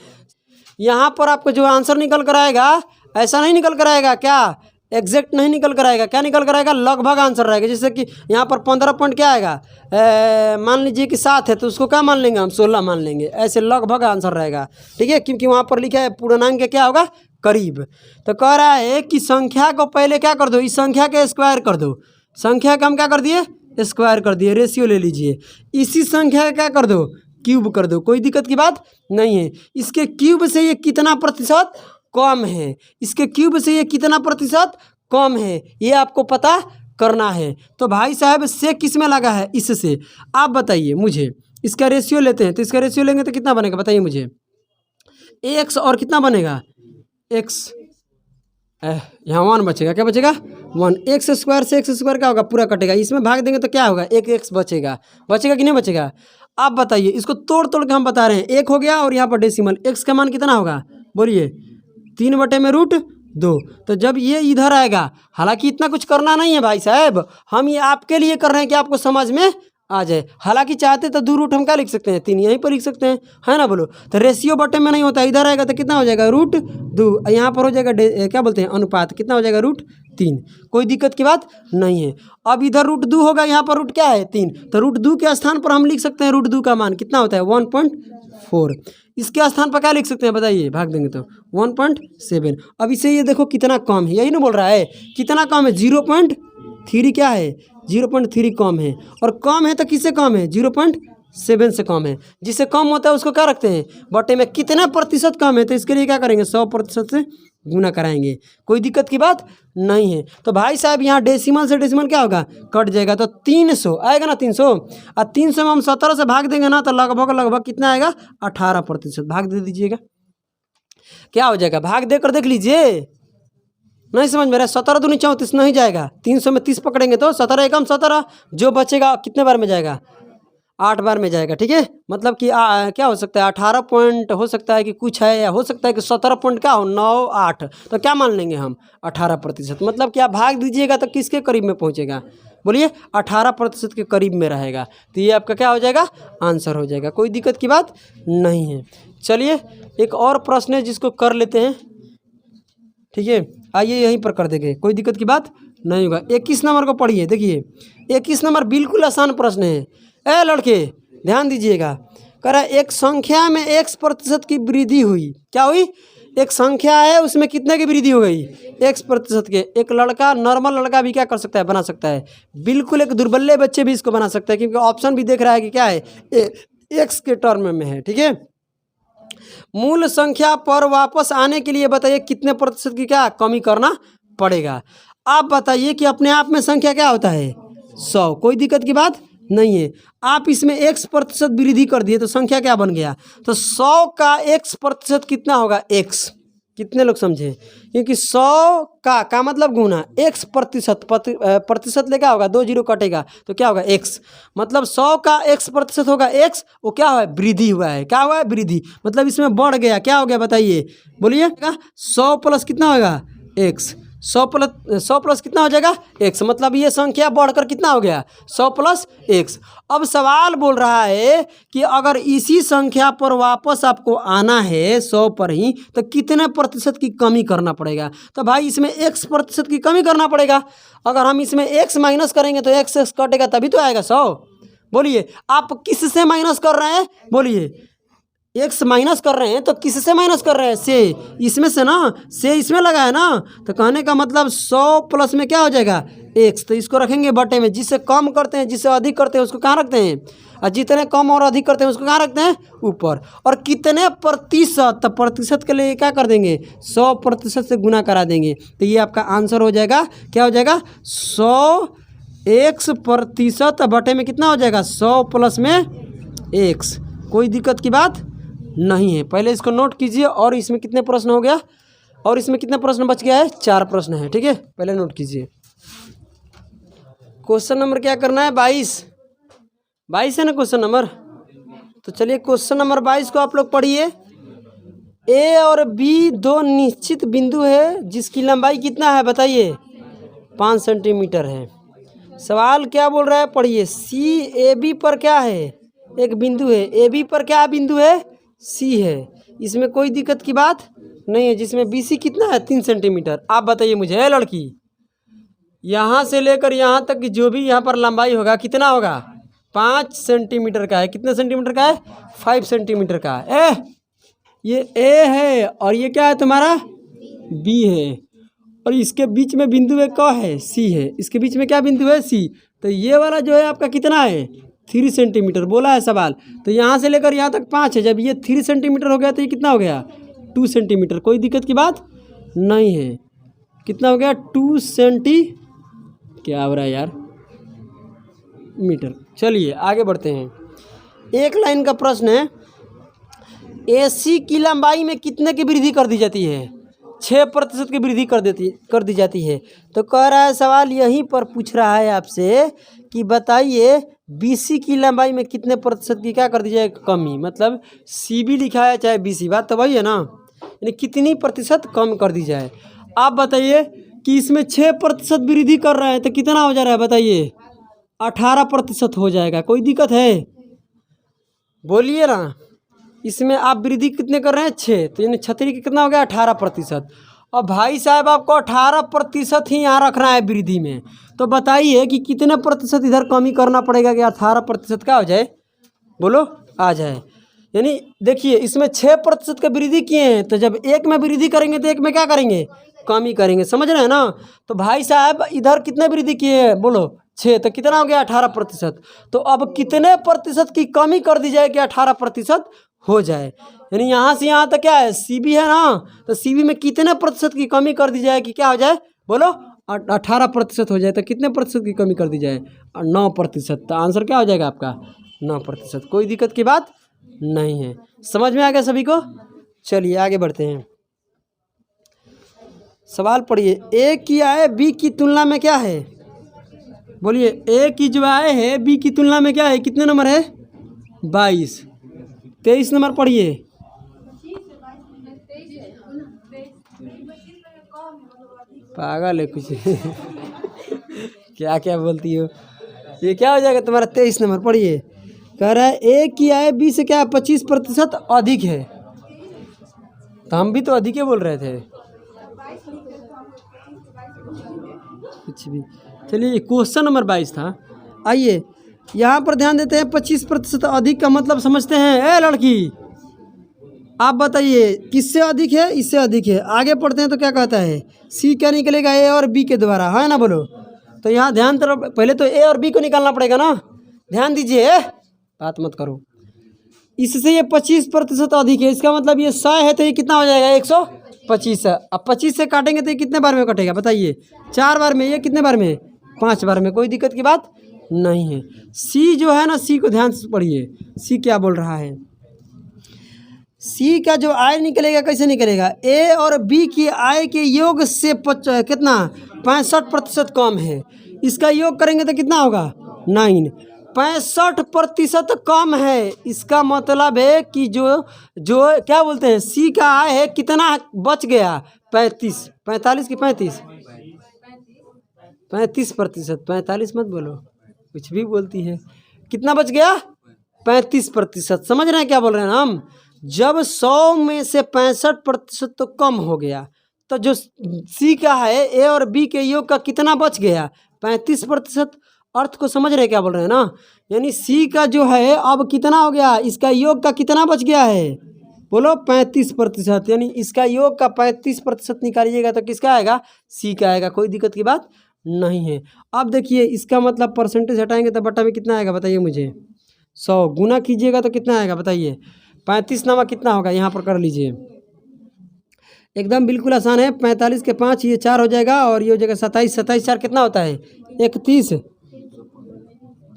यहाँ पर आपको जो आंसर निकल कर आएगा ऐसा नहीं निकल कर आएगा, क्या एग्जैक्ट नहीं निकल कर आएगा, क्या निकल कर आएगा लगभग आंसर रहेगा। जैसे कि यहाँ पर 15 पॉइंट क्या आएगा, मान लीजिए कि 7 है तो उसको क्या मान लेंगे हम 16 मान लेंगे, ऐसे लगभग आंसर रहेगा, ठीक है, क्योंकि वहाँ पर लिखा है पूर्णांक के क्या होगा करीब। तो कह रहा है कि संख्या को पहले क्या कर दो इस संख्या के स्क्वायर कर दो, संख्या का हम क्या कर दिए स्क्वायर कर दिए, रेशियो ले लीजिए, इसी संख्या का क्या कर दो क्यूब कर दो, कोई दिक्कत की बात नहीं है। इसके क्यूब से ये कितना प्रतिशत कम है, इसके क्यूब से ये कितना प्रतिशत कम है ये आपको पता करना है। तो भाई साहब से किस में लगा है इससे, आप बताइए मुझे। इसका रेशियो लेते हैं तो इसका रेशियो लेंगे तो कितना बनेगा बताइए मुझे, x और कितना बनेगा x, यहाँ 1 बचेगा, क्या बचेगा 1, x² से x² क्या होगा पूरा कटेगा, इसमें भाग देंगे तो क्या होगा 1x बचेगा, बचेगा कि नहीं बचेगा। आप बताइए, इसको तोड़ तोड़ के हम बता रहे हैं, 1 हो गया और यहाँ पर डेसिमल, x का मान कितना होगा बोलिए 3/√2। तो जब ये इधर आएगा, हालांकि इतना कुछ करना नहीं है भाई साहब, हम ये आपके लिए कर रहे हैं कि आपको समझ में आ जाए। हालांकि चाहते तो 2 रूट हम क्या लिख सकते हैं 3 यहीं पर लिख सकते हैं, है ना बोलो। तो रेशियो बटे में नहीं होता, इधर आएगा तो कितना हो जाएगा √2, यहाँ पर हो जाएगा क्या बोलते हैं अनुपात, कितना हो जाएगा √3, कोई दिक्कत की बात नहीं है। अब इधर √2 होगा, यहाँ पर रूट क्या है 3, तो √2 के स्थान पर हम लिख सकते हैं √2 का मान कितना होता है 1.4, इसके स्थान पर क्या लिख सकते हैं बताइए, भाग देंगे तो 1.7। अब इसे ये देखो कितना कम है, यही ना बोल रहा है कितना कम है 0.3, क्या है 0.3 कम है, और कम है तो किससे कम है 0.7 से कम है। जिससे कम होता है उसको क्या रखते हैं बटे में, कितना प्रतिशत कम है तो इसके लिए क्या करेंगे 100% से गुना कराएंगे, कोई दिक्कत की बात नहीं है। तो भाई साहब यहाँ डेसिमल से डेसिमल क्या होगा कट जाएगा, तो 300 आएगा ना 300, और 300 में हम 17 से भाग देंगे ना तो लगभग कितना आएगा 18%, भाग दे दीजिएगा क्या हो जाएगा, भाग देकर देख लीजिए, नहीं समझ में रहा 17 दूनी 34 नहीं जाएगा, 300 में 30 पकड़ेंगे तो 17 एकम 17, जो बचेगा कितने बार में जाएगा 8 बार में जाएगा, ठीक है। मतलब कि क्या हो सकता है 18 पॉइंट हो सकता है कि कुछ है, या हो सकता है कि 17 पॉइंट क्या हो 9 8, तो क्या मान लेंगे हम 18%। मतलब कि आप भाग दीजिएगा तो किसके करीब में पहुंचेगा बोलिए 18% के करीब में रहेगा, तो ये आपका क्या हो जाएगा आंसर हो जाएगा, कोई दिक्कत की बात नहीं है। चलिए एक और प्रश्न है जिसको कर लेते हैं, ठीक है। आइए यहीं पर कर देंगे, कोई दिक्कत की बात नहीं होगा। 21 नंबर को पढ़िए। देखिए 21 नंबर बिल्कुल आसान प्रश्न है। ए लड़के ध्यान दीजिएगा। कह रहा है एक संख्या में x% की वृद्धि हुई। क्या हुई? एक संख्या है उसमें कितने की वृद्धि हो गई? x% के। एक लड़का, नॉर्मल लड़का भी क्या कर सकता है? बना सकता है। बिल्कुल एक दुर्बल्ले बच्चे भी इसको बना सकता है, क्योंकि ऑप्शन भी देख रहा है कि क्या है, x के टर्म में है, ठीक है। मूल संख्या पर वापस आने के लिए बताइए कितने प्रतिशत की क्या कमी करना पड़ेगा। आप बताइए कि अपने आप में संख्या क्या होता है? 100। कोई दिक्कत की बात नहीं है। आप इसमें x% वृद्धि कर दिए तो संख्या क्या बन गया? तो 100 का x% कितना होगा? x। कितने लोग समझे? क्योंकि 100 का मतलब गुना x%, प्रतिशत ले क्या होगा? 2 जीरो कटेगा तो क्या होगा? x। मतलब 100 का x% होगा x। वो क्या हुआ है? वृद्धि हुआ है। क्या हुआ है? वृद्धि। मतलब इसमें बढ़ गया। क्या हो गया बताइए? बोलिए। 100 प्लस कितना होगा? x। 100 प्लस कितना हो जाएगा? x। मतलब ये संख्या बढ़कर कितना हो गया? 100 प्लस x। अब सवाल बोल रहा है कि अगर इसी संख्या पर वापस आपको आना है 100 पर ही, तो कितने प्रतिशत की कमी करना पड़ेगा? तो भाई इसमें x% की कमी करना पड़ेगा। अगर हम इसमें x माइनस करेंगे तो x कटेगा तभी तो आएगा 100। बोलिए आप किससे माइनस कर रहे हैं? बोलिए x माइनस कर रहे हैं तो किससे माइनस कर रहे हैं? से। इसमें से ना, से इसमें लगा है ना, तो कहने का मतलब 100 प्लस में क्या हो जाएगा? x। तो इसको रखेंगे बटे में। जिससे कम करते हैं, जिससे अधिक करते हैं उसको कहाँ रखते हैं? और जितने कम और अधिक करते हैं उसको कहाँ रखते हैं? ऊपर। और कितने प्रतिशत? तो प्रतिशत के लिए क्या कर देंगे? 100% से गुना करा देंगे। तो ये आपका आंसर हो जाएगा। क्या हो जाएगा? 100x% बटे में कितना हो जाएगा? 100 प्लस में x। कोई दिक्कत की बात नहीं है। पहले इसको नोट कीजिए। और इसमें कितने प्रश्न हो गया? और इसमें कितने प्रश्न बच गया है? 4 प्रश्न है, ठीक है। पहले नोट कीजिए। क्वेश्चन नंबर क्या करना है? 22 है ना क्वेश्चन नंबर। तो चलिए क्वेश्चन नंबर 22 को आप लोग पढ़िए। ए और बी दो निश्चित बिंदु है जिसकी लंबाई कितना है बताइए? 5 सेंटीमीटर है। सवाल क्या बोल रहा है? पढ़िए। सी ए बी पर क्या है? एक बिंदु है। ए बी पर क्या बिंदु है? सी है। इसमें कोई दिक्कत की बात नहीं है। जिसमें बी सी कितना है? 3 सेंटीमीटर। आप बताइए मुझे, है लड़की, यहाँ से लेकर यहाँ तक की जो भी यहाँ पर लंबाई होगा कितना होगा? 5 सेंटीमीटर का है। कितने सेंटीमीटर का है? 5 सेंटीमीटर का है। ये ए है और ये क्या है तुम्हारा? बी है। और इसके बीच में बिंदु एक क्या है? सी है। इसके बीच में क्या बिंदु है? सी। तो ये वाला जो है आपका कितना है? 3 सेंटीमीटर बोला है सवाल। तो यहाँ से लेकर यहाँ तक 5 है। जब ये 3 सेंटीमीटर हो गया तो ये कितना हो गया? 2 सेंटीमीटर। कोई दिक्कत की बात नहीं है। कितना हो गया? 2 सेंटी, क्या हो रहा है यार, मीटर। चलिए आगे बढ़ते हैं। एक लाइन का प्रश्न है। AC की लंबाई में कितने की वृद्धि कर दी जाती है? 6% की वृद्धि कर दी जाती है। तो कह रहा है सवाल यहीं पर पूछ रहा है आपसे कि बताइए BC की लंबाई में कितने प्रतिशत की क्या कर दी जाए? कमी। मतलब CB लिखा है चाहे BC, बात तो वही है ना, यानी कितनी प्रतिशत कम कर दी जाए। आप बताइए कि इसमें 6% वृद्धि कर रहे हैं तो कितना हो जा रहा है बताइए? 18% हो जाएगा। कोई दिक्कत है? बोलिए ना। इसमें आप वृद्धि कितने कर रहे हैं? 6। तो यानी छतरी की कितना हो गया? 18%। और भाई साहब आपको 18% ही यहाँ रखना है वृद्धि में। तो बताइए कि कितने प्रतिशत इधर कमी करना पड़ेगा कि 18% का हो जाए? बोलो आ जाए। यानी देखिए इसमें 6% का वृद्धि किए हैं, तो जब एक में वृद्धि करेंगे तो एक में क्या करेंगे? कमी करेंगे। समझ रहे हैं ना? तो भाई साहब इधर कितने वृद्धि किए हैं? बोलो 6। तो कितना हो गया? 18%। तो अब कितने प्रतिशत की कमी कर दी जाए कि 18% हो जाए? यानी यहाँ से यहाँ तक क्या है? CB है ना, तो CB में कितने प्रतिशत की कमी कर दी जाए कि क्या हो जाए? बोलो 18% हो जाए। तो कितने प्रतिशत की कमी कर दी जाए? 9%। तो आंसर क्या हो जाएगा आपका? 9%। कोई दिक्कत की बात नहीं है। समझ में आ गया सभी को? चलिए आगे बढ़ते हैं। सवाल पढ़िए। ए की आय बी की तुलना में क्या है? बोलिए ए की जो आय है बी की तुलना में क्या है? कितने नंबर है? 22। 23 नंबर पढ़िए। पागल है कुछ क्या क्या बोलती हो? ये क्या हो जाएगा तुम्हारा? 23 नंबर पढ़िए। कह रहा है ए की आय बी से क्या 25% अधिक है। तो हम भी तो अधिक ही बोल रहे थे कुछ भी। चलिए क्वेश्चन नंबर 22 था। आइए यहाँ पर ध्यान देते हैं 25% अधिक का मतलब समझते हैं। ए लड़की आप बताइए किससे अधिक है? इससे अधिक है। आगे पढ़ते हैं तो क्या कहता है? सी क्या निकलेगा? ए और बी के द्वारा, है ना? बोलो। तो यहाँ ध्यान तरफ पहले तो ए और बी को निकालना पड़ेगा ना। ध्यान दीजिए, बात मत करो। इससे ये 25% अधिक है, इसका मतलब ये 100 है तो ये कितना हो जाएगा? 125 है। अब 25 से काटेंगे तो ये कितने बार में कटेगा बताइए? 4 बार में। ये कितने बार में? 5 बार में। कोई दिक्कत की बात नहीं है। सी जो है ना, सी को ध्यान से पढ़िए। सी क्या बोल रहा है? सी का जो आय निकलेगा कैसे निकलेगा? ए और बी की आय के योग से कितना? 65% कम है। इसका योग करेंगे तो कितना होगा? 9। 65% कम है। इसका मतलब है कि जो क्या बोलते हैं, सी का आय है कितना बच गया? 35। 45 की 35? 35%। 45 मत बोलो, कुछ भी बोलती है। कितना बच गया? 35%। समझ रहे हैं क्या बोल रहे हैं हम? जब 100 में से 65% तो कम हो गया तो जो सी का है ए और बी के योग का कितना बच गया? 35%। अर्थ को समझ रहे क्या बोल रहे हैं ना? यानी सी का जो है अब कितना हो गया? इसका योग का कितना बच गया है? बोलो 35%। यानी इसका योग का 35% निकालिएगा तो किसका आएगा? सी का आएगा। कोई दिक्कत की बात नहीं है। अब देखिए इसका मतलब परसेंटेज हटाएंगे तो बट्टा में कितना आएगा बताइए मुझे? 100 गुना कीजिएगा तो कितना आएगा बताइए? 35 नामा कितना होगा? यहाँ पर कर लीजिए, एकदम बिल्कुल आसान है। 45 के 5 ये 4 हो जाएगा और ये हो जाएगा 27। 27 4 कितना होता है? 31।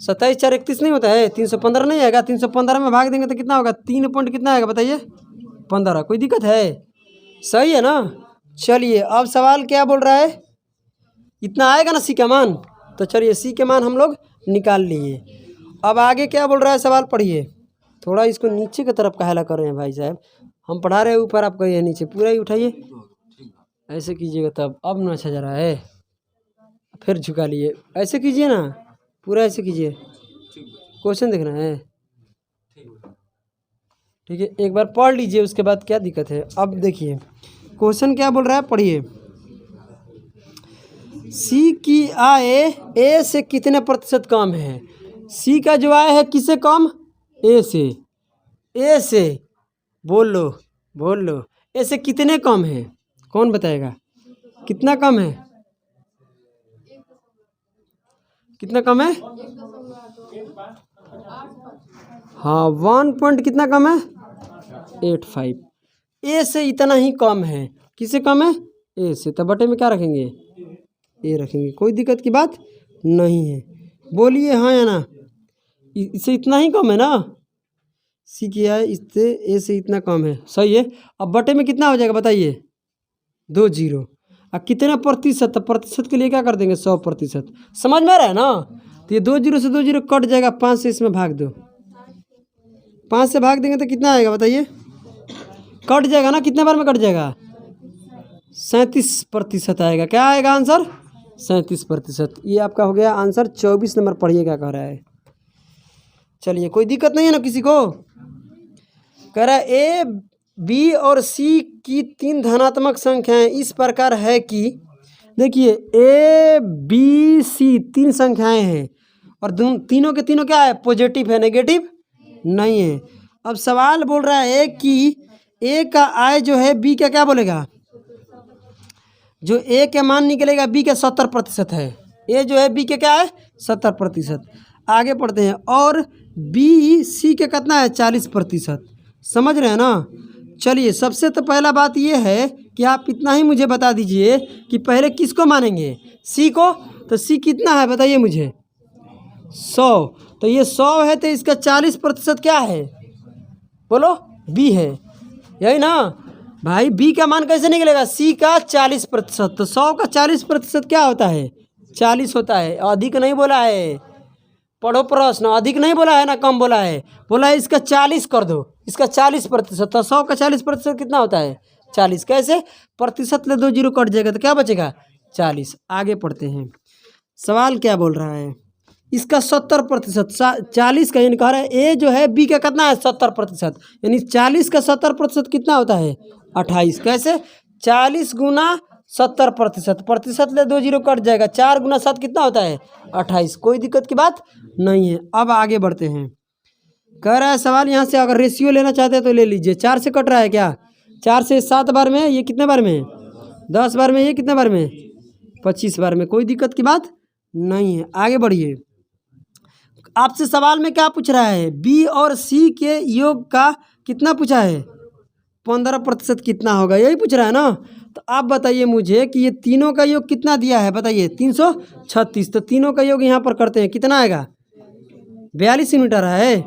27 4 31 नहीं होता है? 315 नहीं आएगा? 315 में भाग देंगे तो कितना होगा? 3 पॉइंट कितना आएगा बताइए? 15। कोई दिक्कत है? सही है ना? चलिए अब सवाल क्या बोल रहा है? इतना आएगा ना सी का मान? तो चलिए सी के मान हम लोग निकाल लिए। अब आगे क्या बोल रहा है सवाल पढ़िए। थोड़ा इसको नीचे की तरफ काहेला कर रहे हैं भाई साहब? हम पढ़ा रहे हैं ऊपर, आप कहिए नीचे। पूरा ही उठाइए, ऐसे कीजिएगा तब। अब ना अच्छा जा रहा है, फिर झुका लिए। ऐसे कीजिए ना, पूरा ऐसे कीजिए। क्वेश्चन देखना है, ठीक है? एक बार पढ़ लीजिए, उसके बाद क्या दिक्कत है। अब देखिए क्वेश्चन क्या बोल रहा है, पढ़िए। सी की आय ए से कितने प्रतिशत कम है? सी का जो आय है किससे कम? ए से। ए से बोल लो ए से कितने कम है? कौन बताएगा कितना कम है? कितना कम है? हाँ 1 पॉइंट कितना कम है? 85। ए से इतना ही कम है। किससे कम है? ए से। तो बटे में क्या रखेंगे? ए रखेंगे। कोई दिक्कत की बात नहीं है। बोलिए हाँ या ना? इससे इतना ही कम है ना? सी किया है इससे, ए से इतना कम है। सही है। अब बटे में कितना हो जाएगा बताइए? 2 जीरो। अब कितने प्रतिशत? तो प्रतिशत के लिए क्या कर देंगे? 100%। समझ में आ रहा है ना? तो ये 2 जीरो से 2 जीरो कट जाएगा। 5 से इसमें भाग दो। 5 से भाग देंगे तो कितना आएगा बताइए? कट जाएगा ना? कितने बार में कट जाएगा? 37% आएगा। क्या आएगा आंसर? 37%। ये आपका हो गया आंसर। 24 नंबर पढ़िए क्या कह रहा है। चलिए कोई दिक्कत नहीं है ना किसी को? कह रहा है ए बी और सी की 3 धनात्मक संख्याएं इस प्रकार है कि, देखिए ए बी सी 3 संख्याएं हैं और तीनों के तीनों क्या है? पॉजिटिव है, नेगेटिव नहीं है। अब सवाल बोल रहा है कि ए का आय जो है बी का क्या बोलेगा? जो ए के मान निकलेगा बी का 70% है। ए जो है बी के क्या है? 70%। आगे पढ़ते हैं। और बी सी के कितना है? 40%। समझ रहे हैं ना? चलिए सबसे तो पहला बात ये है कि आप इतना ही मुझे बता दीजिए कि पहले किसको मानेंगे? सी को। तो सी कितना है बताइए मुझे? 100। तो ये 100 है तो इसका 40% क्या है? बोलो बी है, यही ना भाई? बी का मान कैसे निकलेगा? सी का 40%। तो 100 का 40% क्या होता है? 40 होता है। अधिक नहीं बोला है, पढ़ो प्रश्न। अधिक नहीं बोला है ना, कम बोला है। बोला है इसका 40 कर दो, इसका 40%। तो 100 का 40% कितना होता है? 40। कैसे? प्रतिशत ले 2 जीरो कट जाएगा तो क्या बचेगा? 40। आगे पढ़ते हैं। सवाल क्या बोल रहा है? इसका 70%, 40 का, यानी कह रहा है ए जो है बी का कितना है 70%, यानी 40 का 70% कितना होता है 28। कैसे 40 गुना 70%, प्रतिशत ले 2 जीरो कट जाएगा, 4 गुना 7 कितना होता है 28। कोई दिक्कत की बात नहीं है। अब आगे बढ़ते हैं। कह रहा है सवाल यहाँ से, अगर रेशियो लेना चाहते हैं तो ले लीजिए। 4 से कट रहा है क्या, 4 से 7 बार में, ये कितने बार में 10 बार में, ये कितने बार में 25 बार में। कोई दिक्कत की बात नहीं है। आगे बढ़िए। आपसे सवाल में क्या पूछ रहा है, बी और सी के योग का कितना पूछा है 15% कितना होगा, यही पूछ रहा है ना। तो आप बताइए मुझे कि ये तीनों का योग कितना दिया है, बताइए 336। तो तीनों का योग यहाँ पर करते हैं, कितना आएगा 42 यूनिट आ रहा है।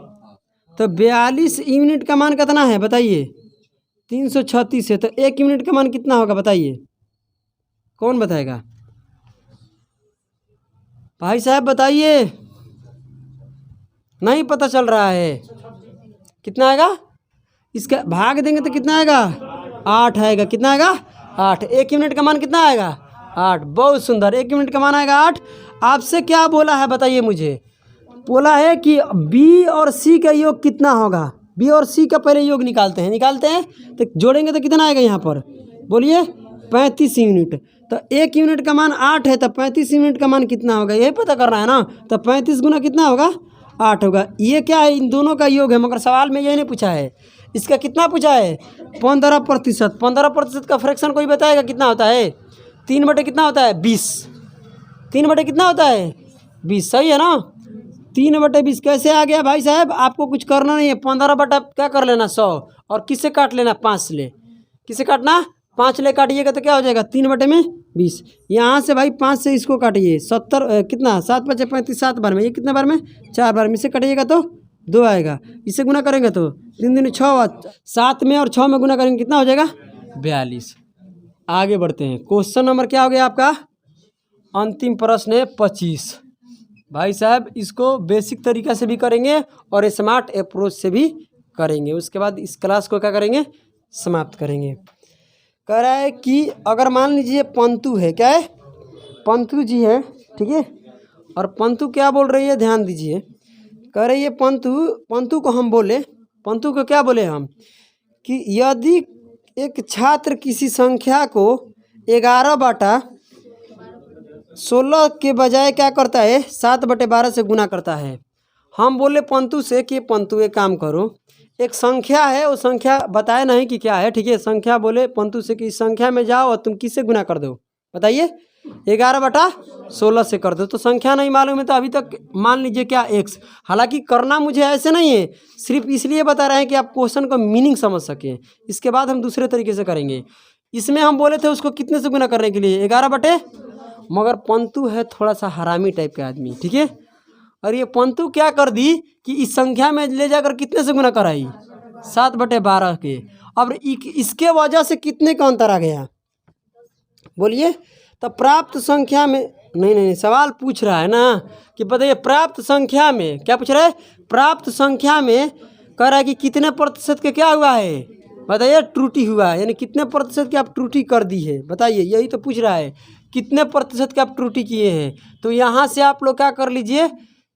तो 42 यूनिट का मान कितना है बताइए 336 है, तो 1 यूनिट का मान कितना होगा बताइए, कौन बताएगा भाई साहब बताइए। नहीं पता चल रहा है, कितना आएगा, इसका भाग देंगे तो कितना आएगा 8 आएगा। कितना आएगा 8। 1 यूनिट का मान कितना आएगा 8। बहुत सुंदर, 1 यूनिट का मान आएगा 8। आपसे क्या बोला है बताइए मुझे, बोला है कि बी और सी का योग कितना होगा। बी और सी का पहले योग निकालते हैं तो जोड़ेंगे तो कितना आएगा यहाँ पर बोलिए 35 यूनिट। तो 1 यूनिट का मान 8 है, तो 35 यूनिट का मान कितना होगा यही पता करना है ना। तो 35 गुना कितना होगा 8 होगा। ये क्या है, इन दोनों का योग है, मगर सवाल में यही नहीं पूछा है। इसका कितना पूछा है 15%। 15% का फ्रैक्शन कोई बताएगा कितना होता है 3 बटे कितना होता है 20। 3 बटे कितना होता है 20, सही है ना। 3 बटे 20 कैसे आ गया भाई साहब, आपको कुछ करना नहीं है। 15 बटा क्या कर लेना 100, और किससे काट लेना 5 ले, किससे काटना 5 ले काटिएगा तो क्या हो जाएगा 3 बटे में 20। यहाँ से भाई 5 से इसको काटिए 70 कितना 7 5 35 7 बार में, ये कितने बार में 4 बार में, इसे काटिएगा तो 2 आएगा। इसे गुना करेंगे तो 3 दिन 6, 7 में और 6 में गुना करेंगे कितना हो जाएगा 42। आगे बढ़ते हैं। क्वेश्चन नंबर क्या हो गया आपका, अंतिम प्रश्न है 25। भाई साहब इसको बेसिक तरीका से भी करेंगे और स्मार्ट अप्रोच से भी करेंगे, उसके बाद इस क्लास को क्या करेंगे समाप्त करेंगे। कह रहा है कि अगर मान लीजिए पंतु है, क्या है पंतु जी है, ठीक है, और पंतु क्या बोल रही है ध्यान दीजिए। कह रही है पंतु को हम बोले, पंतु को क्या बोले हम कि यदि एक छात्र किसी संख्या को 11 बटा 16 के बजाय क्या करता है 7 बटे 12 से गुना करता है। हम बोले पंतु से कि पंतु एक काम करो, एक संख्या है, वो संख्या बताए नहीं कि क्या है, ठीक है। संख्या बोले पंतु से कि इस संख्या में जाओ और तुम किससे गुना कर दो बताइए 11 बटा 16 से कर दो। तो संख्या नहीं मालूम है तो अभी तक मान लीजिए क्या x। हालांकि करना मुझे ऐसे नहीं है, सिर्फ इसलिए बता रहे हैं कि आप क्वेश्चन का मीनिंग समझ सकें। इसके बाद हम दूसरे तरीके से करेंगे। इसमें हम बोले थे उसको कितने से गुना करने के लिए 11 बटे, मगर पंतु है थोड़ा सा हरामी टाइप का आदमी, ठीक है। और ये पंतु क्या कर दी कि इस संख्या में ले जाकर कितने से गुना कराई 7 बटे 12 के। अब इसके वजह से कितने का अंतर आ गया बोलिए। तो प्राप्त संख्या में नहीं सवाल पूछ रहा है ना कि बताइए प्राप्त संख्या में क्या पूछ रहा है, प्राप्त संख्या में कह रहा है कि कितने प्रतिशत के क्या हुआ है बताइए त्रुटि हुआ है, यानी कितने प्रतिशत की आप त्रुटि कर दी है बताइए, यही तो पूछ रहा है कितने प्रतिशत की आप त्रुटि किए हैं। तो यहाँ से आप लोग क्या कर लीजिए,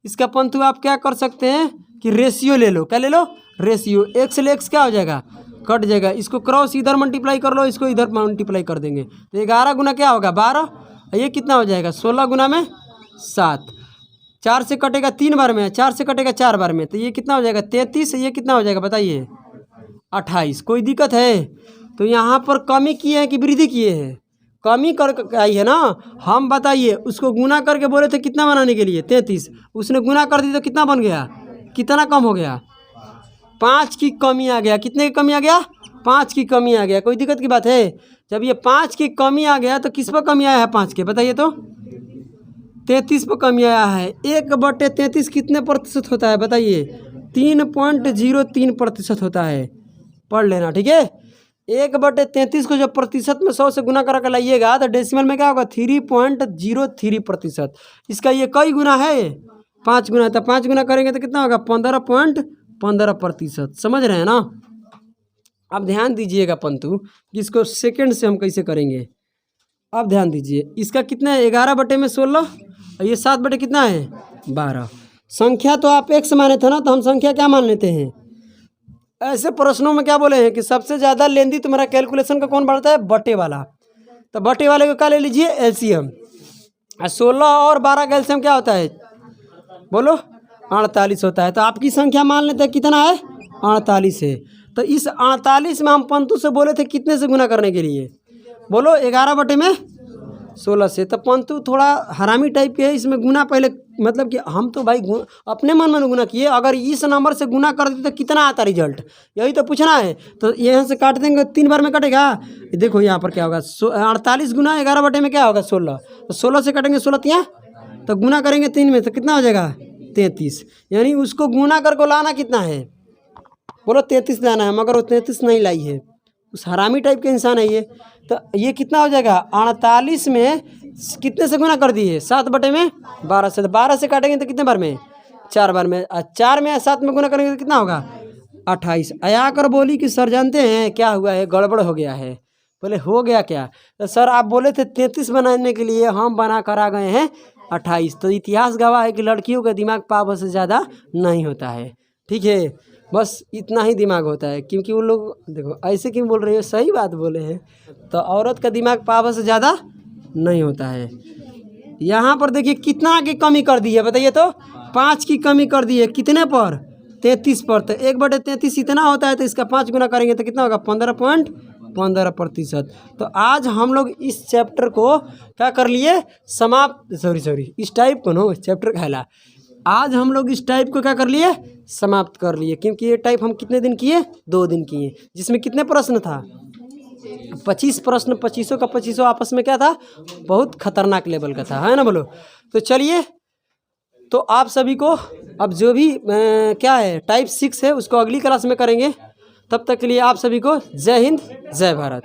इसका पंतु आप क्या कर सकते हैं कि रेशियो ले लो, क्या ले लो रेशियो। x से x क्या हो जाएगा कट जाएगा, इसको क्रॉस इधर मल्टीप्लाई कर लो, इसको इधर मल्टीप्लाई कर देंगे तो 11 गुना क्या होगा 12, ये कितना हो जाएगा 16 गुना में 7। 4 से कटेगा 3 बार में, 4 से कटेगा 4 बार में, तो ये कितना हो जाएगा 33, ये कितना हो जाएगा बताइए 28। कोई दिक्कत है। तो यहाँ पर कमी किए हैं कि वृद्धि किए हैं, कमी कर आई है ना। हम बताइए उसको गुना करके बोले थे कितना बनाने के लिए 33, उसने गुना कर दी तो कितना बन गया, कितना कम हो गया 5 की कमी आ गया। कितने की कमी आ गया 5 की कमी आ गया। कोई दिक्कत की बात है। जब ये 5 की कमी आ गया तो किस पर कमी आया है 5 के बताइए तो 33 पर कमी आया है। 1 बटे 33 कितने प्रतिशत होता है बताइए 3.03% होता है, पढ़ लेना ठीक है। 1 बटे 33 को जब प्रतिशत में 100 से गुना करा कर लाइएगा तो डेसिमल में क्या होगा 3.03%। इसका ये कई गुना है 5 गुना, तो 5 गुना करेंगे तो कितना होगा 15.15%। समझ रहे हैं ना। अब ध्यान दीजिएगा पंतु, इसको सेकंड से हम कैसे करेंगे। अब ध्यान दीजिए, इसका कितना है 11 बटे में 16 और ये 7 बटे कितना है 12। संख्या तो आप x माने थे ना, तो हम संख्या क्या मान लेते हैं। ऐसे प्रश्नों में क्या बोले हैं कि सबसे ज़्यादा लेंदी तुम्हारा कैलकुलेशन का कौन बढ़ता है, बटे वाला। तो बटे वाले को क्या ले लीजिए, एलसीएम। 16 और 12 का एलसीएम क्या होता है, बोलो 48 होता है। तो आपकी संख्या मान लेते हैं कितना है, 48 है। तो इस 48 में हम पंतु से बोले थे कितने से गुना करने के लिए, बोलो 11 बटे में 16 से। तो पंतु थोड़ा हरामी टाइप के है, इसमें गुना पहले मतलब कि हम तो भाई अपने मन में गुना किए, अगर इस नंबर से गुना कर देते तो कितना आता रिजल्ट, यही तो पूछना है। तो यहाँ से काट देंगे, 3 बार में कटेगा। देखो यहाँ पर क्या होगा, 48 गुना 11 बटे में क्या होगा 16, तो 16 से कटेंगे 16 तियाँ, तो गुना करेंगे 3 में तो कितना हो जाएगा 33। यानी उसको गुना करके लाना कितना है, बोलो 33 लाना है, मगर वो 33 नहीं लाई है, उस हरामी टाइप के इंसान है ये। तो ये कितना हो जाएगा, 48 में कितने से गुना कर दिए, 7 बटे में 12 से। तो 12 से काटेंगे तो कितने बार में, 4 बार में। 4 में 7 में गुना करेंगे तो कितना होगा 28। आया कर बोली कि सर जानते हैं क्या हुआ है, गड़बड़ हो गया है। बोले हो गया क्या, तो सर आप बोले थे 33 बनाने के लिए, हम बना कर आ गए हैं 28। तो इतिहास गवाह है कि लड़कियों का दिमाग पाव से ज़्यादा नहीं होता है, ठीक है, बस इतना ही दिमाग होता है। क्योंकि वो लोग देखो ऐसे क्यों बोल रहे हो, सही बात बोले हैं। तो औरत का दिमाग पाव से ज़्यादा नहीं होता है। यहाँ पर देखिए कितना की कमी कर दी है, बताइए तो 5 की कमी कर दी है, कितने पर 33 पर। तो 1 बटे 33 इतना होता है, तो इसका 5 गुना करेंगे तो कितना होगा 15.15%। तो आज हम लोग इस चैप्टर को क्या कर लिए, समाप्त, सॉरी इस टाइप को नो चैप्टर कहला, आज हम लोग इस टाइप को क्या कर लिए, समाप्त कर लिए। क्योंकि ये टाइप हम कितने दिन किए, 2 दिन किए, जिसमें कितने प्रश्न था 25 प्रश्न, 25 का 25 आपस में क्या था, बहुत खतरनाक लेवल का था, है ना, बोलो। तो चलिए, तो आप सभी को अब जो भी क्या है टाइप 6 है उसको अगली क्लास में करेंगे। तब तक के लिए आप सभी को जय हिंद जय भारत।